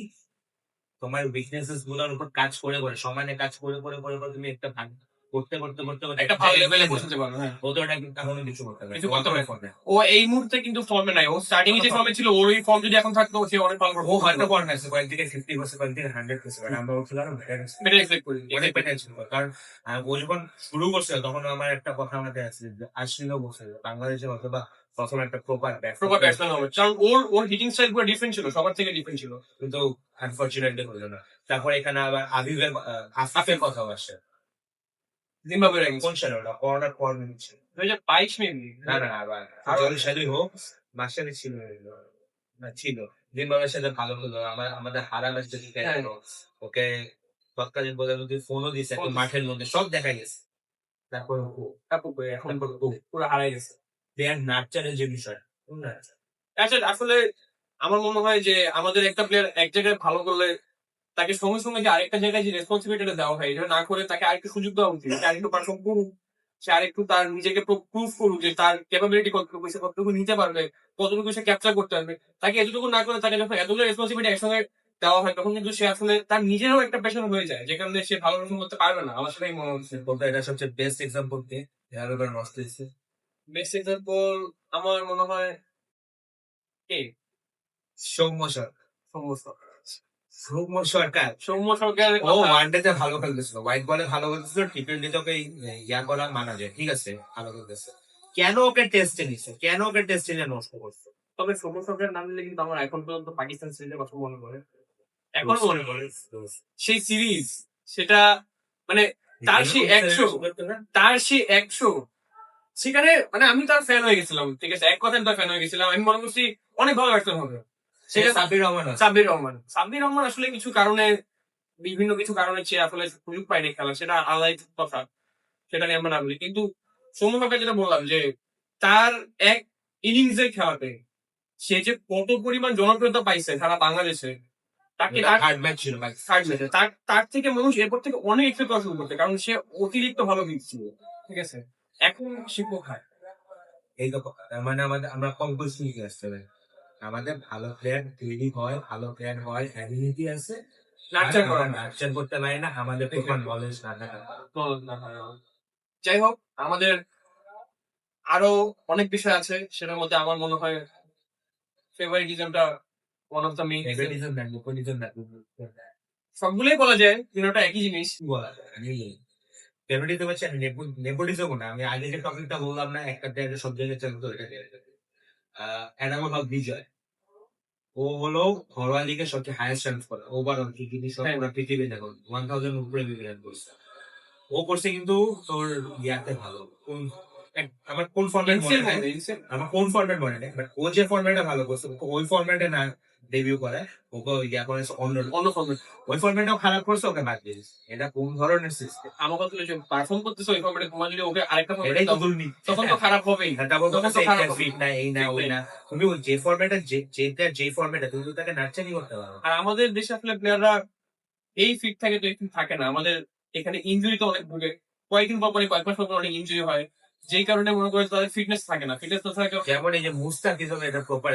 তোমার উইকনেসেস গুলোর উপর কাজ করে করে সমানে কাজ করে করে করে করে তুমি একটা ভাগ করতে করতে করতে করতে একটা ভালো লেভেলে পৌঁছাতে পারবে হ্যাঁ ও তো এটা কিন্তু এখনো কিছু করতে পারে, কিছু করতে পারে ফর্মে। ও এই মুহূর্তে কিন্তু ফর্মে নাই ও স্টার্টিং এ যে ফর্মে ছিল ওর ওই ফর্ম যদি এখন থাকতো সে অনেক ভালো ও হয়তো ফর্মে আছে, কয়েকদিকে 50 করছে, কয়েকদিকে 100 করছে, বাট আমরা ওর খেলা আরো বেটার আছে। বেটার এক্সপেক্ট করি অনেক বেটার ছিল, কারণ ও যখন শুরু করছিল তখন আমার একটা কথা আমাদের আছে যে আশ্বিনও বলছে যে বাংলাদেশে অথবা প্রথম একটা প্রপার প্রপার ব্যাটসম্যান হবে কারণ ওর ওর হিটিং স্টাইল পুরো ডিফারেন্ট ছিল সবার থেকে ডিফারেন্ট ছিল কিন্তু আনফর্চুনেটলি হলো না। তারপর এখানে আবার আবিবের আসাফের কথাও আসে। জিম্বাবুয়ের এগেন্স্ট কোন ছিল ওটা? কর্নার কর্নার ছিল। 2022 মেবি না না আবার জলসাদই হোক, মাসালি ছিল না, ছিল জিম্বাবুয়ের সাথে ভালো হলো। আমাদের হারা ম্যাচ যদি হ্যাঁ। ওকে তৎকালীন প্রধানমন্ত্রী ফোনও দিয়েছে একদম মাঠের মধ্যে, সব দেখা গেছে। তারপর তারপর এখন পুরো হারাই গেছে। প্লেয়ার নার্চারের যে বিষয় আচ্ছা, আসলে আমার মনে হয় যে আমাদের একটা প্লেয়ার এক জায়গায় ভালো করলে তাকে সঙ্গে সঙ্গে যে আরেকটা জায়গায় যে রেসপন্সিবিলিটিটা দেওয়া হয় এটা না করে তাকে আরেকটু সুযোগ দেওয়া উচিত, সে আরেকটু পারফর্ম করুক, সে আরেকটু তার নিজেকে প্রুভ করুক যে তার ক্যাপাবিলিটি কতটুকু, সে কতটুকু নিতে পারবে, কতটুকু সে ক্যাপচার করতে পারবে। তাকে এতটুকু না করে তাকে যখন এতগুলো রেসপন্সিবিলিটি একসঙ্গে দেওয়া হয় তখন কিন্তু সে আসলে তার নিজেরও একটা পেশন হয়ে যায়, যেখানে সে ভালো পারফর্ম করতে পারবে না। আমার সেটাই মনে হচ্ছে। বলতে এটা সবচেয়ে বেস্ট এক্সাম্পল দিয়ে এবার নষ্ট হয়েছে। বেস্ট এক্সাম্পল আমার মনে হয় কে, সৌম্য সরকার। সৌম্য সরকার। সৌম্য সরকার সৌম্য সরকারের ও কথা ওয়ানডে তে ভালো খেলতেছিল, হোয়াইট বলে ভালো খেলতেছিল, টি-টোয়েন্টি তোকে ইয়া করা মানা যায়, ঠিক আছে ভালো খেলতেছে, কেন ওকে টেস্টে নিছে, কেন ওকে টেস্টে নিয়ে নষ্ট করছে? তবে সৌম্য সরকারের নাম নিলে কিন্তু আমার এখন পর্যন্ত পাকিস্তান সিরিজের কথা মনে পড়ে, এখনো মনে পড়ে সেই সিরিজ। সেটা মানে তার সেই 100, তার সেই 100 সেখানে মানে আমি তার ফ্যান হয়ে গেছিলাম, ঠিক আছে, এক কথায় আমি তার ফ্যান হয়ে গেছিলাম। আমি মনে করছি অনেক ভালো ব্যাটসম্যান হবে সেটা সাব্বির রহমান আছে। সাব্বির রহমান আসলে কিছু কারণে, বিভিন্ন কিছু কারণে সে আসলে সুযোগ পায়নি খেলা, সেটা আলাদা কথা, সেটা নিয়ে আমরা না বলি। কিন্তু সৌম্য সরকার যেটা বললাম যে তার এক ইনিংসের খেলাতে সে যে কত পরিমাণ জনপ্রিয়তা পাইছে সারা বাংলাদেশে, তাকে তার থার্ড ম্যাচ ছিল ভাই। থার্ড ম্যাচে তার তার থেকে মানুষ এরপর থেকে অনেক এক্সপেক্ট করা শুরু করতে, কারণ সে অতিরিক্ত ভালো ছিল, ঠিক আছে। এখন সে কোথায়? এই তো তার মানে আমাদের আমরা কম্পোজিশন নিয়ে আসতে হবে, আমাদের ভালো প্লেয়ার তৈরি হয়, ভালো প্লেয়ার হয়, অ্যাবিলিটি আছে, নার্চার করা নার্চার করতে পারি না, আমাদের প্রমাণ নলেজ না থাকা। যাই হোক, আমাদের আরো অনেক বিষয় আছে, সেটার মধ্যে আমার মনে হয় ফেভারিটিজমটা one of the main. Favouritism না, নেপোটিজম না, সবগুলোই বলা যায় কিন্তু ওটা একই জিনিস। কি বলা যায়? আমি ফেভারিটিজম হচ্ছে নেপোটিজম না, আমি আগে যে টপিকটা বললাম না, একটা প্লেয়ার সব জায়গায় চলতো, এটা এনামুল হক বিজয়, ও হলো ঘরোয়া লিগে সবচেয়ে হাইয়েস্ট রান করে ওভারঅল পৃথিবী সব পুরো পৃথিবী দেখো 1000 উপরে রান করছে ও, করছে কিন্তু তোর ইয়াতে ভালো আমার কোন ফর্মেট মনে নেই, আমার কোন ফর্মেট মনে নেই, বাট ও যে ফর্মেটে ভালো করছে ওকে ওই ফর্মেটে না ডেবিউ করে, ওকে ইয়া করে অন্য অন্য ফর্মেট, ওই ফর্মেটও খারাপ করছে, ওকে বাদ দিয়ে দিয়েছে। এটা কোন ধরনের সিস্টেম? আমার কথা হলো যে পারফর্ম করতেছে ওই ফর্মেটে, তোমার যদি ওকে আরেকটা এটাই ফর্মেটে তো দুর্নীতি। তখন তো খারাপ হবেই। এটা বলতে তখন তো খারাপ হবে। ফিট না, এই না ওই না, তুমি যে ফর্মেটে যে ফর্মেটে তুমি তো তাকে নার্চারি করতে পারো। আর আমাদের দেশে আসলে প্লেয়াররা এই ফিট থাকে তো এই ফিট থাকে না, আমাদের এখানে ইনজুরি তো অনেক ভুগে, কয়েকদিন পর পরে কয়েক মাস পর পর অনেক ইনজুরি হয়, যেই কারণে মনে করে তাদের ফিটনেস থাকে না, ফিটনেস না থাকে। যেমন এই যে মুস্তাফিজ হবে, এটা প্রপার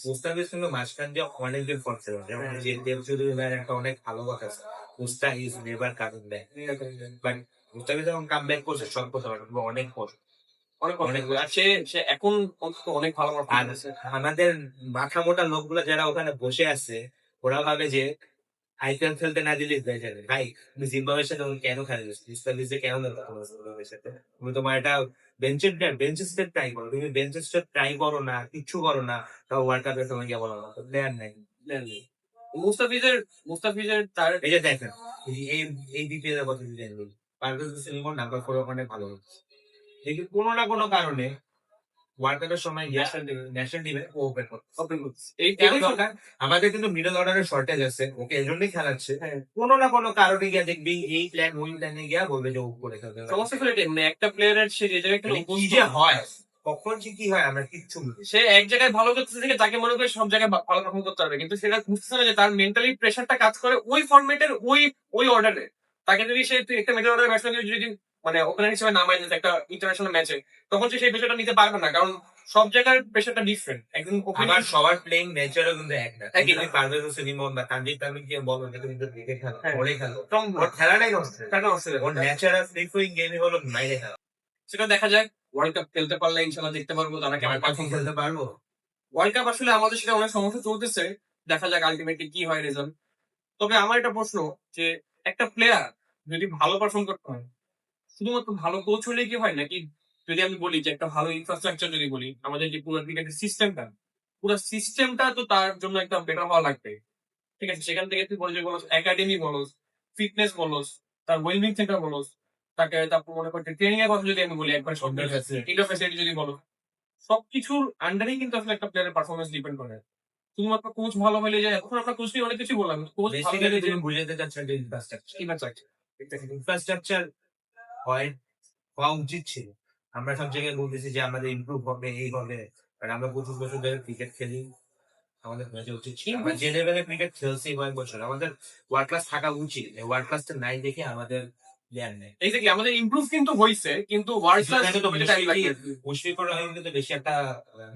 মুস্তাফিজ কিন্তু মাঝখান দিয়ে অনেকদিন পর ছিল, যেমন এই যে দেব চৌধুরী ভাইয়ের একটা অনেক ভালো কথা আছে, Mustafiz never coming back, but Mustafiz যখন কাম ব্যাক করছে সব কথা অনেক পর, অনেক অনেক আর সে সে এখন অন্তত অনেক ভালো আর পারফর্ম করছে। আমাদের মাথা মোটা লোকগুলো যারা ওখানে বসে আছে, ওরা ভাবে যে আইপিএল খেলতে না দিলে হয়ে যাবে। ভাই তুমি জিম্বাবুয়ের সাথে তুমি কেন খেলিস, মুস্তাফিজে কেন দরকার তোমার জিম্বাবুয়ের সাথে? তুমি তোমার এটা বেঞ্চের স্টেপ ট্রাই করো, তুমি বেঞ্চের স্টেপ ট্রাই করো না, কিচ্ছু করো না, তাও ওয়ার্ল্ড কাপে তোমার গিয়ে বলো না প্লেয়ার নাই। মুস্তাফিজের মুস্তাফিজের তার এই যে দেখেন এই বিপিএল এর কথা যদি আমি বলি, পারভেজ হোসেন ইমন নাম্বার 4 অনেক ভালো হচ্ছে, কিন্তু কোনো না কোনো কারণে ওয়ার্ল্ড কাপের সময় ন্যাশনাল টিমে ও ওপেন করছে। এটাই দরকার, আমাদের কিন্তু মিডল অর্ডারের শর্টেজ আছে, ওকে এজন্যই খেলাচ্ছে, কোনো না কোনো কারণে গিয়ে দেখবি এই প্ল্যান ওই প্ল্যানে গিয়া বলবে যে ও করে খেলতে হবে। সমস্যা হলো এটাই, মানে একটা প্লেয়ারের সে যে জায়গায় মানে কি যে হয়, কখন যে কি হয় আমরা কিচ্ছু বুঝি না। সে এক জায়গায় ভালো করতেছে থেকে তাকে মনে করে সব জায়গায় ভালো পারফর্ম করতে পারবে, কিন্তু সেটা বুঝতেছে না যে তার মেন্টালি প্রেশারটা কাজ করে ওই ফরম্যাটের ওই অর্ডারে। তাকে যদি সে একটা মিডল অর্ডার ব্যাটসম্যান যদি মানে ওপেনার হিসেবে নামায় দিতে একটা ইন্টারন্যাশনাল ম্যাচে, তখন সে সেই প্রেশারটা নিতে পারবে না, কারণ সব জায়গার প্রেশারটা ডিফারেন্ট। একদম আবার সবার প্লেইং নেচারও কিন্তু এক না, একই না। তুমি পারভেজ হোসেন ইমন বা তানজিদ তামিম কে বলো যে তুমি তো ক্রিকেট খেলো, হ্যাঁ। ওরে খেলো, একদম ওর খেলাটাই নষ্ট, কেন হচ্ছে ওর ন্যাচারাল ফ্রি ফ্লোয়িং গেমই হলো মাইরে খেলা। সেটা দেখা যাক, ওয়ার্ল্ড কাপ খেলতে পারলে ইনশাল্লাহ দেখতে পারবো তারা কেমন কেমন পারফর্ম খেলতে পারবো। ওয়ার্ল্ড কাপ আসলে আমাদের সেটা অনেক সমস্যা চলতেছে, দেখা যাক আলটিমেটলি কি হয় রেজাল্ট। তবে আমার একটা প্রশ্ন, যে একটা প্লেয়ার যদি ভালো পারফর্ম করতে হয় শুধুমাত্র ভালো কোচ হলে কি হয়, নাকি যদি আমি বলি যে একটা ভালো ইনফ্রাস্ট্রাকচার যদি বলি, আমাদের যে পুরো ক্রিকেটের সিস্টেমটা তো তার জন্য একটা বেটার হওয়া লাগবে, ঠিক আছে। সেখান থেকে তুই বলো যে বলো একাডেমি বলো, ফিটনেস বলো, তার ওয়েলবিং সেন্টার বলো, তাকে তারপর মনে করতে ট্রেনিং এর কথা যদি আমি বলি, একবার সব ইন্ডোর ফ্যাসিলিটি যদি বলো, সবকিছুর আন্ডারেই কিন্তু আসলে একটা প্লেয়ারের পারফরমেন্স ডিপেন্ড করে। শুধুমাত্র কোচ ভালো হলে যায়, এখন আমরা কোচ নিয়ে অনেক কিছু বললাম, কোচ ভালো বেসিক্যালি হলে যে তুমি বুঝাতে চাচ্ছ যে ইনফ্রাস্ট্রাকচার, ইনফ্রাস্ট্রাকচার ইনফ্রাস্ট্রাকচার হয় হওয়া উচিত ছিল। আমরা সব জায়গায় বলতেছি যে আমাদের ইমপ্রুভ হবে, এই হবে, আর আমরা 25 বছর ধরে ক্রিকেট খেলি। আমাদের হয়ে উচিত ছিল, আমরা যে লেভেলে ক্রিকেট খেলছি কয়েক বছর, আমাদের ওয়ার্ল্ড ক্লাস থাকা উচিত। ওয়ার্ল্ড ক্লাসটা নাই দেখে আমাদের প্লেয়ার নেই। এক্স্যাক্টলি, আমাদের ইমপ্রুভ কিন্তু হয়েছে, কিন্তু ওয়ার্ল্ড ক্লাস সেখানে তো মুশফিকুর রহিম কিন্তু বেশি একটা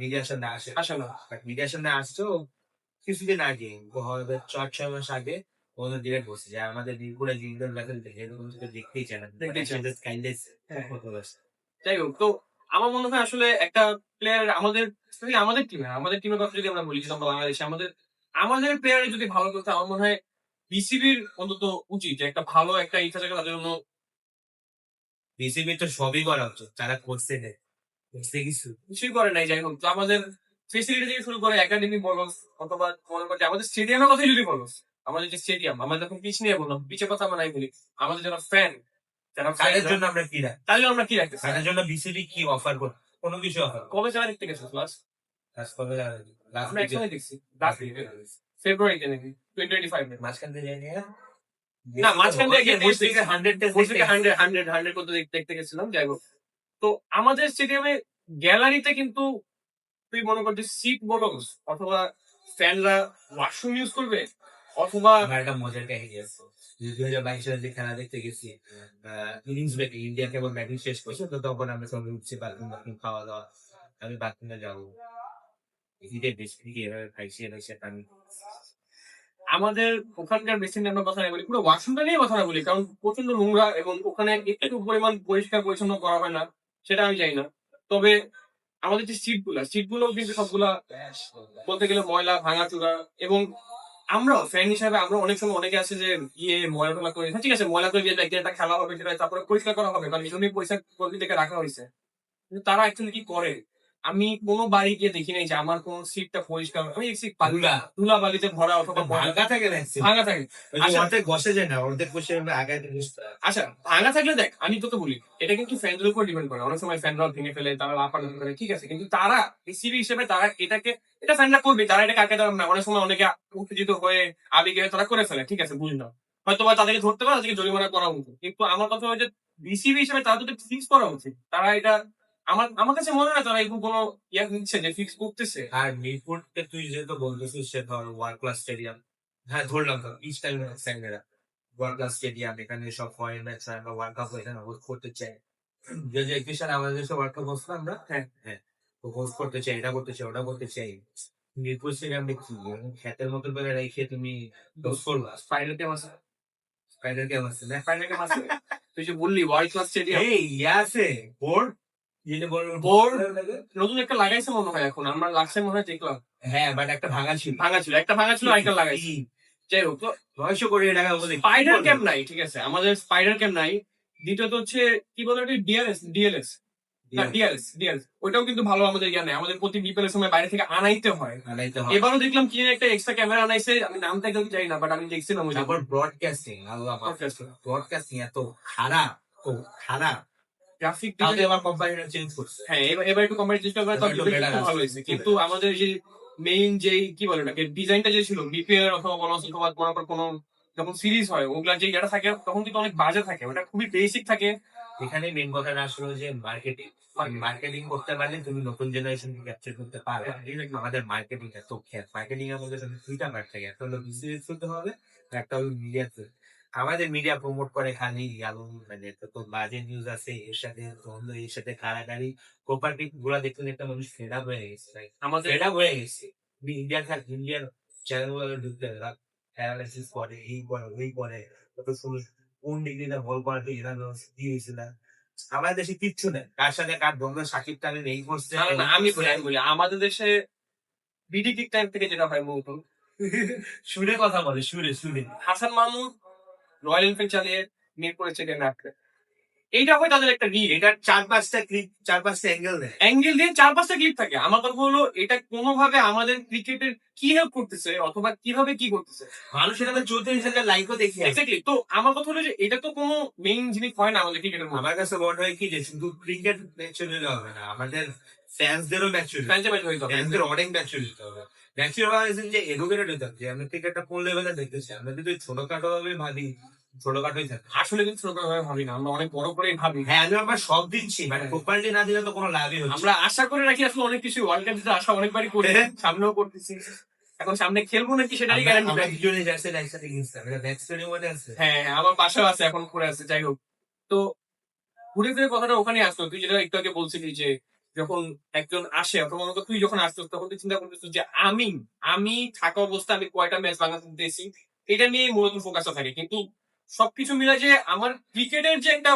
মিডিয়ার সামনে আসে না। মিডিয়ার সামনে আসছেও কিছুদিন আগে, হয়তো 4-6 মাস আগে ওদের ডিরেক্ট বলছে যে আমাদের মিরপুরে যে ইন্ডোর লেভেল এরকম কিছু দেখতেই চায় না, দেখতেই চায় না। কাইন্ডনেস হ্যাঁ। কত আছে। যাই হোক, তো আমার মনে হয় আসলে একটা প্লেয়ার আমাদের especially আমাদের টিমের কথা যদি আমরা বলি, যেটা আমরা বাংলাদেশে আমাদের আমাদের প্লেয়ার যদি ভালো করতে, আমার মনে হয় বিসিবির অন্তত উচিত যে একটা ভালো একটা ইনফ্রাস্ট্রাকচার তাদের জন্য। বিসিবি তো সবই করা হচ্ছে, তারা করছে না, করছে কিছু। কিছুই করে নাই। যাই হোক, তো আমাদের ফেসিলিটি থেকে শুরু করে একাডেমি বলো, অথবা মনে করছে আমাদের স্টেডিয়ামের কথাই যদি বলো, আমাদের যে স্টেডিয়াম, আমাদের এখন পিচ নিয়ে বললাম, পিচের কথা আমরা নাই বলি, আমাদের যারা ফ্যান, তাদের জন্য আমরা কি রাখি, তাদের জন্য আমরা কি রাখতেছি? তাদের জন্য বিসিবি কি অফার করে? কোনো কিছু অফার কবে যাওয়া দেখতে গেছো ক্লাস? কবে আমরা একসঙ্গে দেখছি ফেব্রুয়ারিতে নাকি 2025 এ। মাঝখান দিয়ে যায়নি না? না, মাঝখান দিয়ে গিয়ে Voice থেকে 100 টেস্ট Voice থেকে 100 করতে দেখতে গেছিলাম। যাই হোক, তো আমাদের স্টেডিয়ামে গ্যালারিতে কিন্তু তুই মনে কর যে সিট বলো, অথবা ফ্যানরা ওয়াশরুম ইউজ করবে, অথবা আমার একটা মজার কাহিনী আছে। 2022 সালে যে খেলা দেখতে গেছি, ইনিংস ব্রেকে ইন্ডিয়া কেবল ব্যাটিং শেষ করছে, তো তখন আমরা সবাই উঠছি বাথরুম খাওয়া দাওয়া, আমি বাথরুমে যাবো, ঈদের বেশি এভাবে খাইছি আমি। আমাদের ওখানকার বেসিন আমরা কথা বলি, পুরো ওয়াশরুমটা নিয়ে কথা বলি, কারণ প্রচন্ড নোংরা এবং ওখানে একটু পরিমাণ পরিষ্কার পরিচ্ছন্ন করা হয় না, সেটা আমি জানি না। তবে আমাদের যে সিটগুলো কিন্তু সবগুলা বলতে গেলে ময়লা ভাঙাচোরা, এবং আমরাও ফ্যান হিসাবে আমরা অনেক সময় অনেকে আছে যে ময়লা টলা করে, হ্যাঁ ঠিক আছে, ময়লা করে দিয়ে একদিন একটা খেলা হবে, সেটা তারপরে পরিষ্কার করা হবে, কারণ এই জন্যই পয়সা থেকে রাখা হয়েছে। কিন্তু তারা অ্যাকচুয়ালি কি করে, আমি কোনো বাড়ি গিয়ে দেখি নাই যে আমার কোন সিটটা পরিষ্কার, আমি দেখছি ধুলা বালিতে ভরা, অথবা ভাঙা থাকে maximum। ভাঙা থাকে। আচ্ছা। অর্ধেক বসে যায় না, অর্ধেক বসে আগে আচ্ছা, ভাঙা থাকলে দেখ, আমি তোকে বলি, এটা কিন্তু ফ্যানদের উপর ডিপেন্ড করে, অনেক সময় ফ্যানরা ভেঙে ফেলে, তারা লাফালাফি করে, ঠিক আছে, কিন্তু তারা বিসিবি হিসেবে তারা এটা ফ্যানরা করবে, তারা এটা কাকে দেওয়া না, অনেক সময় অনেকে উত্তেজিত হয়ে আবেগে তারা করে ফেলে, ঠিক আছে, বুঝলাম, হয়তো বা তাদেরকে ধরতে পারে, তাদেরকে জরিমানা করা উচিত, কিন্তু আমার কথা হয় যে বিসিবি হিসেবে তারা তো ফিক্স করা উচিত, তারা এটা আমার কাছে মনে হয় না তারা এরকম কোনো ইয়ে নিচ্ছে যে ফিক্স করতেছে। আর মিরপুরকে তুই যেহেতু বলতেছিস, সে ধর ওয়ার্ল্ড ক্লাস স্টেডিয়াম, হ্যাঁ ধরলাম তো each time world class stadium, এখানে সব ফরেন ম্যাচ আমরা ওয়ার্ল্ড কাপ এখানে হোস্ট করতে চাই। 2021 সালে আমাদের দেশে ওয়ার্ল্ড কাপ হোস্ট আমরা, হ্যাঁ হ্যাঁ, তো হোস্ট করতে চাই, এটা করতে চাই, ওটা করতে চাই। মিরপুর স্টেডিয়াম কি খ্যাতের মতো করে রেখে তুমি হোস্ট করবা? স্পাইডার ক্যাম আছে, স্পাইডার ক্যাম আছে না? স্পাইডার ক্যাম আছে, তুই যে বললি ওয়ার্ল্ড ক্লাস স্টেডিয়াম, এই ইয়ে আছে বোর্ড, বোর্ড নতুন একটা লাগাইছে মনে হয়, এখন আমরা লাস্ট টাইম মনে হয় দেখলাম। হ্যাঁ, বাট একটা ভাঙা ছিল, একটা ভাঙা ছিল, আরেকটা লাগাইছে। যাই হোক, তো 900 কোটি টাকা বলে স্পাইডার ক্যাম্প নাই, ঠিক আছে, আমাদের স্পাইডার ক্যাম্প নাই। দ্বিতীয়ত হচ্ছে কি বলে ওটা, ডিএলএস, ডিএলএস ওইটাও কিন্তু ভালো আমাদের ইয়া নেই, আমাদের প্রতি বিপিএল এর সময় বাইরে থেকে আনাইতে হয়। এবারও দেখলাম কি একটা এক্সট্রা ক্যামেরা আনাইছে, আমি নামটা একদম জানি না, বাট আমি দেখছিলাম ওই তারপর ব্রডকাস্টিং, আল্লাহ ব্রডকাস্টিং এত খারাপ, ও খারাপ, গ্রাফিক তাহলে আবার কোম্পানিটা চেঞ্জ করছে। হ্যাঁ, এবার একটু কোম্পানি চেষ্টা করে, এবার একটু better ভালো হয়েছে, কিন্তু আমাদের যে মেইন যে কি বলে ওটাকে ডিজাইনটা যে ছিল বিপিএল অথবা বলো অথবা মনে কর কোনো যখন সিরিজ হয়, ওগুলা যে ইয়েটা থাকে তখন কিন্তু অনেক বাজে থাকে, ওটা খুবই বেসিক থাকে। এখানে মেন কথাটা আসলে যে মার্কেটিং, মার্কেটিং করতে পারলে তুমি নতুন জেনারেশনকে ক্যাপচার করতে পারবে। আমাদের মার্কেটিং এত খ্যাত, মার্কেটিং এর মধ্যে দুইটা পার্ট থাকে, একটা হলো বিজনেস করতে হবে, আর একটা হলো মিডিয়া। আমাদের মিডিয়া প্রমোট করে খালি আলু, মানে তো বাজে নিউজ আছে, এর সাথে দ্বন্দ্ব, এর সাথে কারাকারি, প্রপার্টি গুলা দেখতে দেখতে মানুষ ফেড আপ হয়ে গেছে, আমাদের ফেড আপ হয়ে গেছে। ইন্ডিয়ান চ্যানেল গুলো ঢুকতে অ্যানালাইসিস করে, এই করে ওই করে, কত সুন্দর কোন ডিগ্রিটা ভুল করা এরা কি হয়েছিল। আমাদের দেশে কিচ্ছু নেই, কার সাথে কার দ্বন্দ্ব, সাকিব খানের এই করছে। না, আমি বলি আমাদের দেশে বিডি কিক টাইম থেকে যেটা হয় মূলত সুরে কথা বলে, সুরে সুরে হাসান মাহমুদ রয়্যাল এনফিল্ড চালিয়ে মিরপুরের স্টেডিয়ামে আটকে, এইটা হয় তাদের একটা রিল, এটার 4-5টা ক্লিপ, 4-5টা অ্যাঙ্গেল দেয়, অ্যাঙ্গেল দিয়ে 4-5টা ক্লিপ থাকে। আমার কথা হলো এটা কোনোভাবে আমাদের ক্রিকেটের কি হেল্প করতেছে, অথবা কিভাবে কি করতেছে, মানুষ এটাতে 34,000 লাইকও দেখি। এক্স্যাক্টলি, তো আমার কথা হলো যে এটা তো কোনো মেইন জিনিস হয় না আমাদের ক্রিকেটের মধ্যে। আমার কাছে মনে হয় কি যে শুধু ক্রিকেট ম্যাচুর হলে হবে না, আমাদের ফ্যান্সদেরও ম্যাচুর, ফ্যান্সদের অনেক ম্যাচুর হতে হবে। ম্যাচুর হওয়া যে এডুকেটেড হতে হবে, যে আমরা ক্রিকেটটা কোন লেভেলে দেখতেছি। আমরা যদি ছোটখাটো ভাবে ভাবি ছোটখাটোই থাকে। আসলে কিন্তু ছোট করে ভাবি না, আমরা অনেক বড় করেই ভাবি। হ্যাঁ, আমি আমার সব দিচ্ছি, মানে প্রপারলি না দিলে তো কোনো লাভই হচ্ছে আমরা আশা করে রাখি আসলে অনেক কিছু, ওয়ার্ল্ড কাপ জিতে আশা অনেকবারই করি, সামনেও করতেছি। এখন সামনে খেলবো নাকি সেটারই গ্যারান্টি আমরা নাই। দুজনে জার্সি একসাথে কিনছিলাম, এটা ব্যাক স্টোরি মনে আছে? হ্যাঁ, হ্যাঁ, আমার বাসাও আছে, এখন পড়ে আছে। যাই হোক, তো ঘুরে ফিরে কথাটা ওখানে আসতো। তুই যেটা একটু আগে বলছিলি যে যখন একজন আসে, অথবা মনে কর তুই যখন আসছিস তখন তুই চিন্তা করতেছিস যে আমি আমি থাকা অবস্থা আমি কয়টা ম্যাচ বাংলাদেশ দিয়েছি, এটা নিয়েই মূলত ফোকাসটা থাকে। কিন্তু সবকিছু মিলে যে আমার ক্রিকেটের যে একটা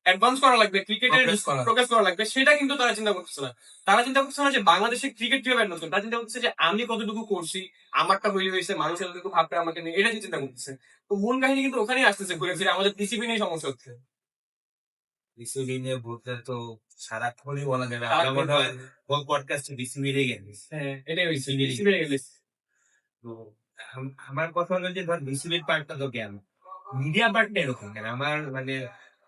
অ্যাডভান্স করা লাগবে, ক্রিকেটের Progress করা। প্রোগ্রেস করা লাগবে, সেটা কিন্তু তারা চিন্তা করতেছে না। তারা চিন্তা করতেছে না যে বাংলাদেশের ক্রিকেট কিভাবে অ্যাডভান্স করবে, তারা চিন্তা করতেছে যে আমি কতটুকু করছি, আমারটা হয়েছে, মানুষের কতটুকু ভাবটা আমাকে নিয়ে, এটা চিন্তা করতেছে। তো মূল কাহিনী কিন্তু ওখানেই আসতেছে ঘুরে ফিরে, আমাদের ডিসিপ্লিনের সমস্যা হচ্ছে। বিসিবি নিয়ে বলতে তো সারাক্ষণই বলা যাবে। তার আমরা মনে হয় কোন পডকাস্টে বিসিবি রে গেছি। হ্যাঁ, এটাই হয়েছে, BCB ডিসিপ্লিনে গেলে। তো আমার কথা হলো যে ধর বিসিবির পার্টটা তো কেন, মিডিয়া পার্টটা এরকম কেন? আমার মানে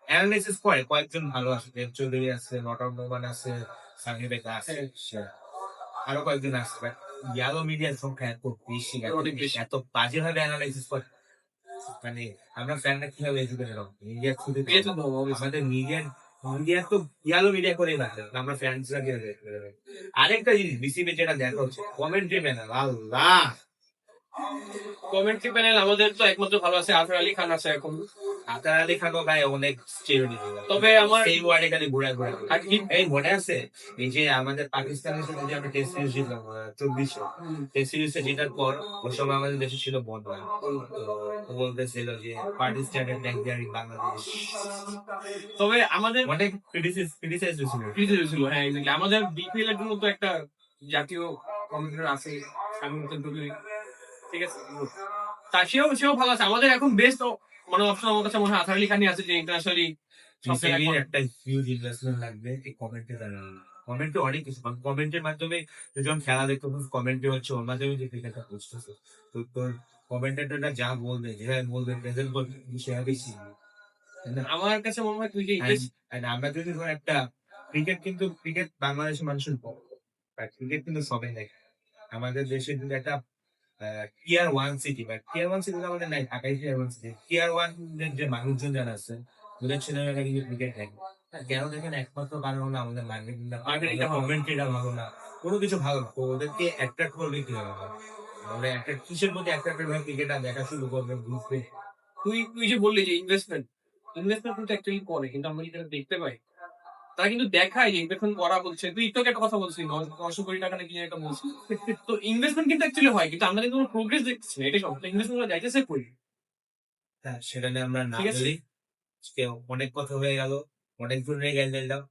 অ্যানালাইসিস করে কয়েকজন ভালো আছে, দেব চৌধুরী আছে, নট আউট নোমান আছে, সামি বেকা আছে, হ্যাঁ, আরো কয়েকজন আছে, বাট ইয়ালো মিডিয়ার সংখ্যা এত বেশি, অনেক বেশি। এত বাজে ভাবে অ্যানালাইসিস করে। মানে আমরা ফ্যানরা কিভাবে এডুকেটেড হবো? মিডিয়া খুঁজে এই জন্য obviously। আমাদের মিডিয়া তো ইয়ালো মিডিয়া করে না, আমরা ফ্যান্সরা কিভাবে? আরেকটা জিনিস বিসিবি যেটা দেখা হচ্ছে, কমেন্ট্রি প্যানেল, আল্লাহ! কমেন্ট্রি প্যানেল আমাদের তো একমাত্র ভালো আছে, আজহার আলী খান আছে এখন। আতার আলী খানও গায়ে অনেক স্টেরয়েড, তবে আমার সেই ওয়ার্ডে খালি ঘুরা ঘুরা আর কি এই মনে আছে এই যে আমাদের পাকিস্তানের সাথে যে আমরা টেস্ট সিরিজ জিতলাম 24-এ, টেস্ট সিরিজে জেতার পর ওই সময় আমাদের দেশে ছিল বন্ধ। তো ও বলতেছিল যে পার্টি স্ট্যান্ডার্ড ব্যাকগ্রাউন্ড বাংলাদেশ, তবে আমাদের অনেক ক্রিটিসাইজ হয়েছিল। ক্রিকেট ছিল, হ্যাঁ exactly। আমাদের বিপিএল এর জন্য তো একটা জাতীয় কমিটির আছে, স্বাধীন চৌধুরী, ঠিক আছে। তা সেও ভালো আছে। আমাদের এখন বেস্ট মানে অপশন আমার কাছে মনে হয় আজহার আলী খানই আছে, যে ইন্টারন্যাশনালি সব জায়গায় বিসিবির একটা হিউজ ইনভেস্টমেন্ট লাগবে এই কমেন্টে। কমেন্টে অনেক কিছু, কমেন্টের মাধ্যমে যখন খেলা দেখতে কমেন্টে হচ্ছে ওর মাধ্যমে যে ক্রিকেটটা বুঝতেছে। তো তোর কমেন্টেটরটা যা বলবে, যেভাবে বলবে, প্রেজেন্ট করবে, সেটা বেশি, তাই না? আমার কাছে মনে হয় তুই যে And আমরা যদি ধর একটা ক্রিকেট বাংলাদেশের মানুষের ক্রিকেট কিন্তু সবাই দেখে। আমাদের দেশে কিন্তু একটা টিয়ার ওয়ান সিটি, বা টিয়ার ওয়ান সিটি আমাদের নাই, ঢাকায় tier one city, tier one যে মানুষজন যারা আছে ওদের ছেলেমেয়েরা কিন্তু ক্রিকেট দেখে। কেন দেখেন? একমাত্র কারণ হলো আমাদের মার্কেটিংটা, Marketing-টা ভালো। কমেন্ট্রিটা ভালো না, কোনো কিছু ভালো না। তো ওদেরকে অ্যাট্রাক্ট করবে কিভাবে? আমরা একটা কিসের প্রতি অ্যাট্রাক্টেড হয়ে ক্রিকেটটা দেখা শুরু করবে, বুঝবে? তুই যে বললি যে ইনভেস্টমেন্ট কিন্তু অ্যাকচুয়ালি করে, কিন্তু আমরা যেটা দেখতে পাই, তারা কিন্তু দেখায় যে ইনভেস্টমেন্ট করা হচ্ছে। তুই একটু আগে একটা কথা বলছিস, 900 কোটি টাকা নাকি একটা বলছিস। তো ইনভেস্টমেন্ট কিন্তু অ্যাকচুয়ালি হয়, কিন্তু আমরা কিন্তু কোনো প্রোগ্রেস দেখছি না, এটাই সমস্যা। ইনভেস্টমেন্ট যাইতেছে কই, হ্যাঁ, সেটা নিয়ে আমরা না ঠিক আছে। বলি। আজকে অনেক কথা হয়ে গেল, অনেক দূর নিয়ে গেলাম।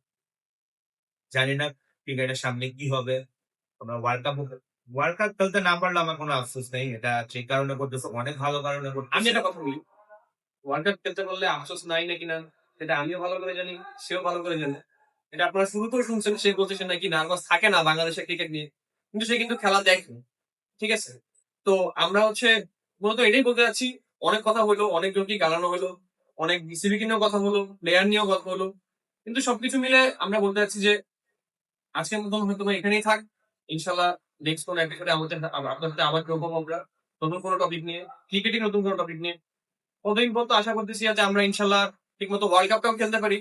জানি না ক্রিকেটের সামনে কি হবে। আমরা ওয়ার্ল্ড কাপ খেলতে না পারলে আমার কোনো আফসোস নেই। এটা যে কারণে করতেছে, অনেক ভালো কারণে আমি করতেছে। একটা কথা বলি, ওয়ার্ল্ড কাপ খেলতে পারলে আফসোস নাই নাকি না, সেটা আমিও ভালো করে জানি, সেও ভালো করে জানে। এটা আপনারা শুরুতেও শুনছেন, সে বলছে সে নাকি নার্ভাস থাকে না বাংলাদেশের ক্রিকেট নিয়ে, কিন্তু সে কিন্তু খেলা দেখে, ঠিক আছে। তো আমরা হচ্ছে মূলত এটাই বলতে চাচ্ছি, অনেক কথা হলো, অনেক জনকে গালানো হলো, অনেক বিসিবি নিয়েও কথা হলো, প্লেয়ার নিয়েও কথা হলো, কিন্তু সবকিছু মিলে আমরা বলতে চাচ্ছি যে আজকের মতন হয়তো বা এখানেই থাক। ইনশাল্লাহ নেক্সট কোনো এপিসোডে আপনার সাথে আবার যোগ হবো আমরা, নতুন কোনো টপিক নিয়ে, ক্রিকেটিং নতুন কোনো টপিক নিয়ে। কতদিন পর্যন্ত আশা করতেছি যে আমরা ইনশাল্লাহ ঠিক মতো ওয়ার্ল্ড কাপটাও খেলতে পারি,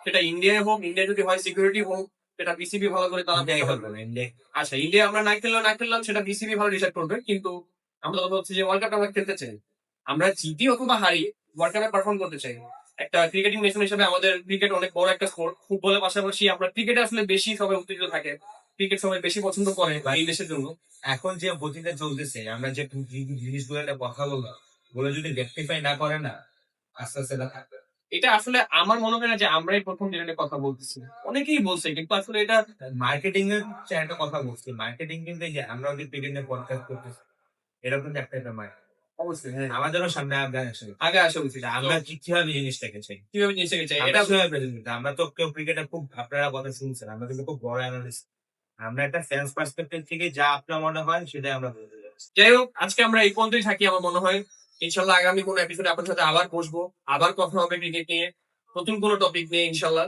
সেটা ইন্ডিয়ায় হোক, ইন্ডিয়া যদি হয় সিকিউরিটি হোক, সেটা বিসিবি ভালো করে তারা ইন্ডিয়াই দেখতে হবে পারবে। না, ইন্ডিয়া। আচ্ছা, ইন্ডিয়া আমরা না খেললাম সেটা বিসিবি ভালো ডিসাইড করবে, কিন্তু আমরা কথা হচ্ছে যে ওয়ার্ল্ড কাপটা আমরা খেলতে চাই। আমরা জিতি অথবা হারি, ওয়ার্ল্ড কাপে পারফর্ম করতে চাই। একটা ক্রিকেটিং নেশন হিসেবে আমাদের ক্রিকেট অনেক বড় একটা স্পোর্ট। ফুটবলের পাশাপাশি আমরা ক্রিকেটে আসলে বেশি সবাই উত্তেজিত থাকে, ক্রিকেট সবাই বেশি পছন্দ করে এই দেশের জন্য। এখন যে গতিতে চলতেছে, আমরা যে জিনিসগুলো একটা কথা বললাম, ওগুলো যদি রেকটিফাই না করে না, আস্তে আস্তে এটা থাকবে। এটা আসলে আমার মনে হয় না যে আমরাই প্রথম যেটা নিয়ে কথা বলতেছি, অনেকেই বলছে, কিন্তু আসলে এটা মার্কেটিং এর একটা কথা বলছি, মার্কেটিং কিন্তু এই যে আমরা ওদের ক্রিকেট নিয়ে পডকাস্ট করতেছি, এটা কিন্তু একটা মার্কেট। অবশ্যই, হ্যাঁ, আমাদেরও সামনে আগে আসে, আগে আসা উচিত। আমরা কিভাবে জিনিসটাকে চাই, কিভাবে জিনিসটা চাই আমরা এটা কিভাবে প্রেজেন্ট করতে। আমরা তো কেউ ক্রিকেটে খুব, আপনারা কথা শুনছেন, আমরা কিন্তু খুব বড় অ্যানালিস্ট। আমরা একটা ফ্যান্স পার্সপেক্টিভ থেকে যা আপনার মনে হয় সেটাই আমরা বলতে যাচ্ছি। যাই হোক, আজকে আমরা এই পর্যন্তই থাকি আমার মনে হয়। ইনশাল্লাহ আগামী কোনো এপিসোডে আপনার সাথে আবার বসবো, আবার কথা হবে ক্রিকেট নিয়ে, নতুন কোনো টপিক নিয়ে ইনশাল্লাহ।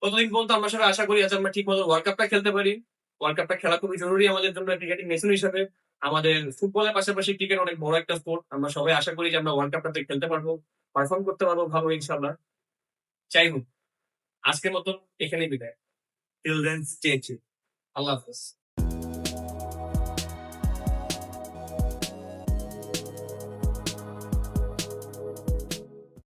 ততদিন পর্যন্ত আমরা সবাই আশা করি আজ আমরা ঠিক মতো ওয়ার্ল্ড কাপটা খেলতে পারি। ওয়ার্ল্ড কাপটা খেলা খুবই জরুরি আমাদের জন্য ক্রিকেটিং নেশন হিসাবে। আমাদের ফুটবলের পাশাপাশি ক্রিকেট অনেক বড় একটা স্পোর্ট। আমরা সবাই আশা করি যে আমরা ওয়ার্ল্ড কাপটাতে খেলতে পারবো, পারফর্ম করতে পারবো ভালো ইনশাআল্লাহ। যাই হোক, আজকের মতন এখানেই বিদায়। Till then, stay tuned. আল্লাহ হাফেজ।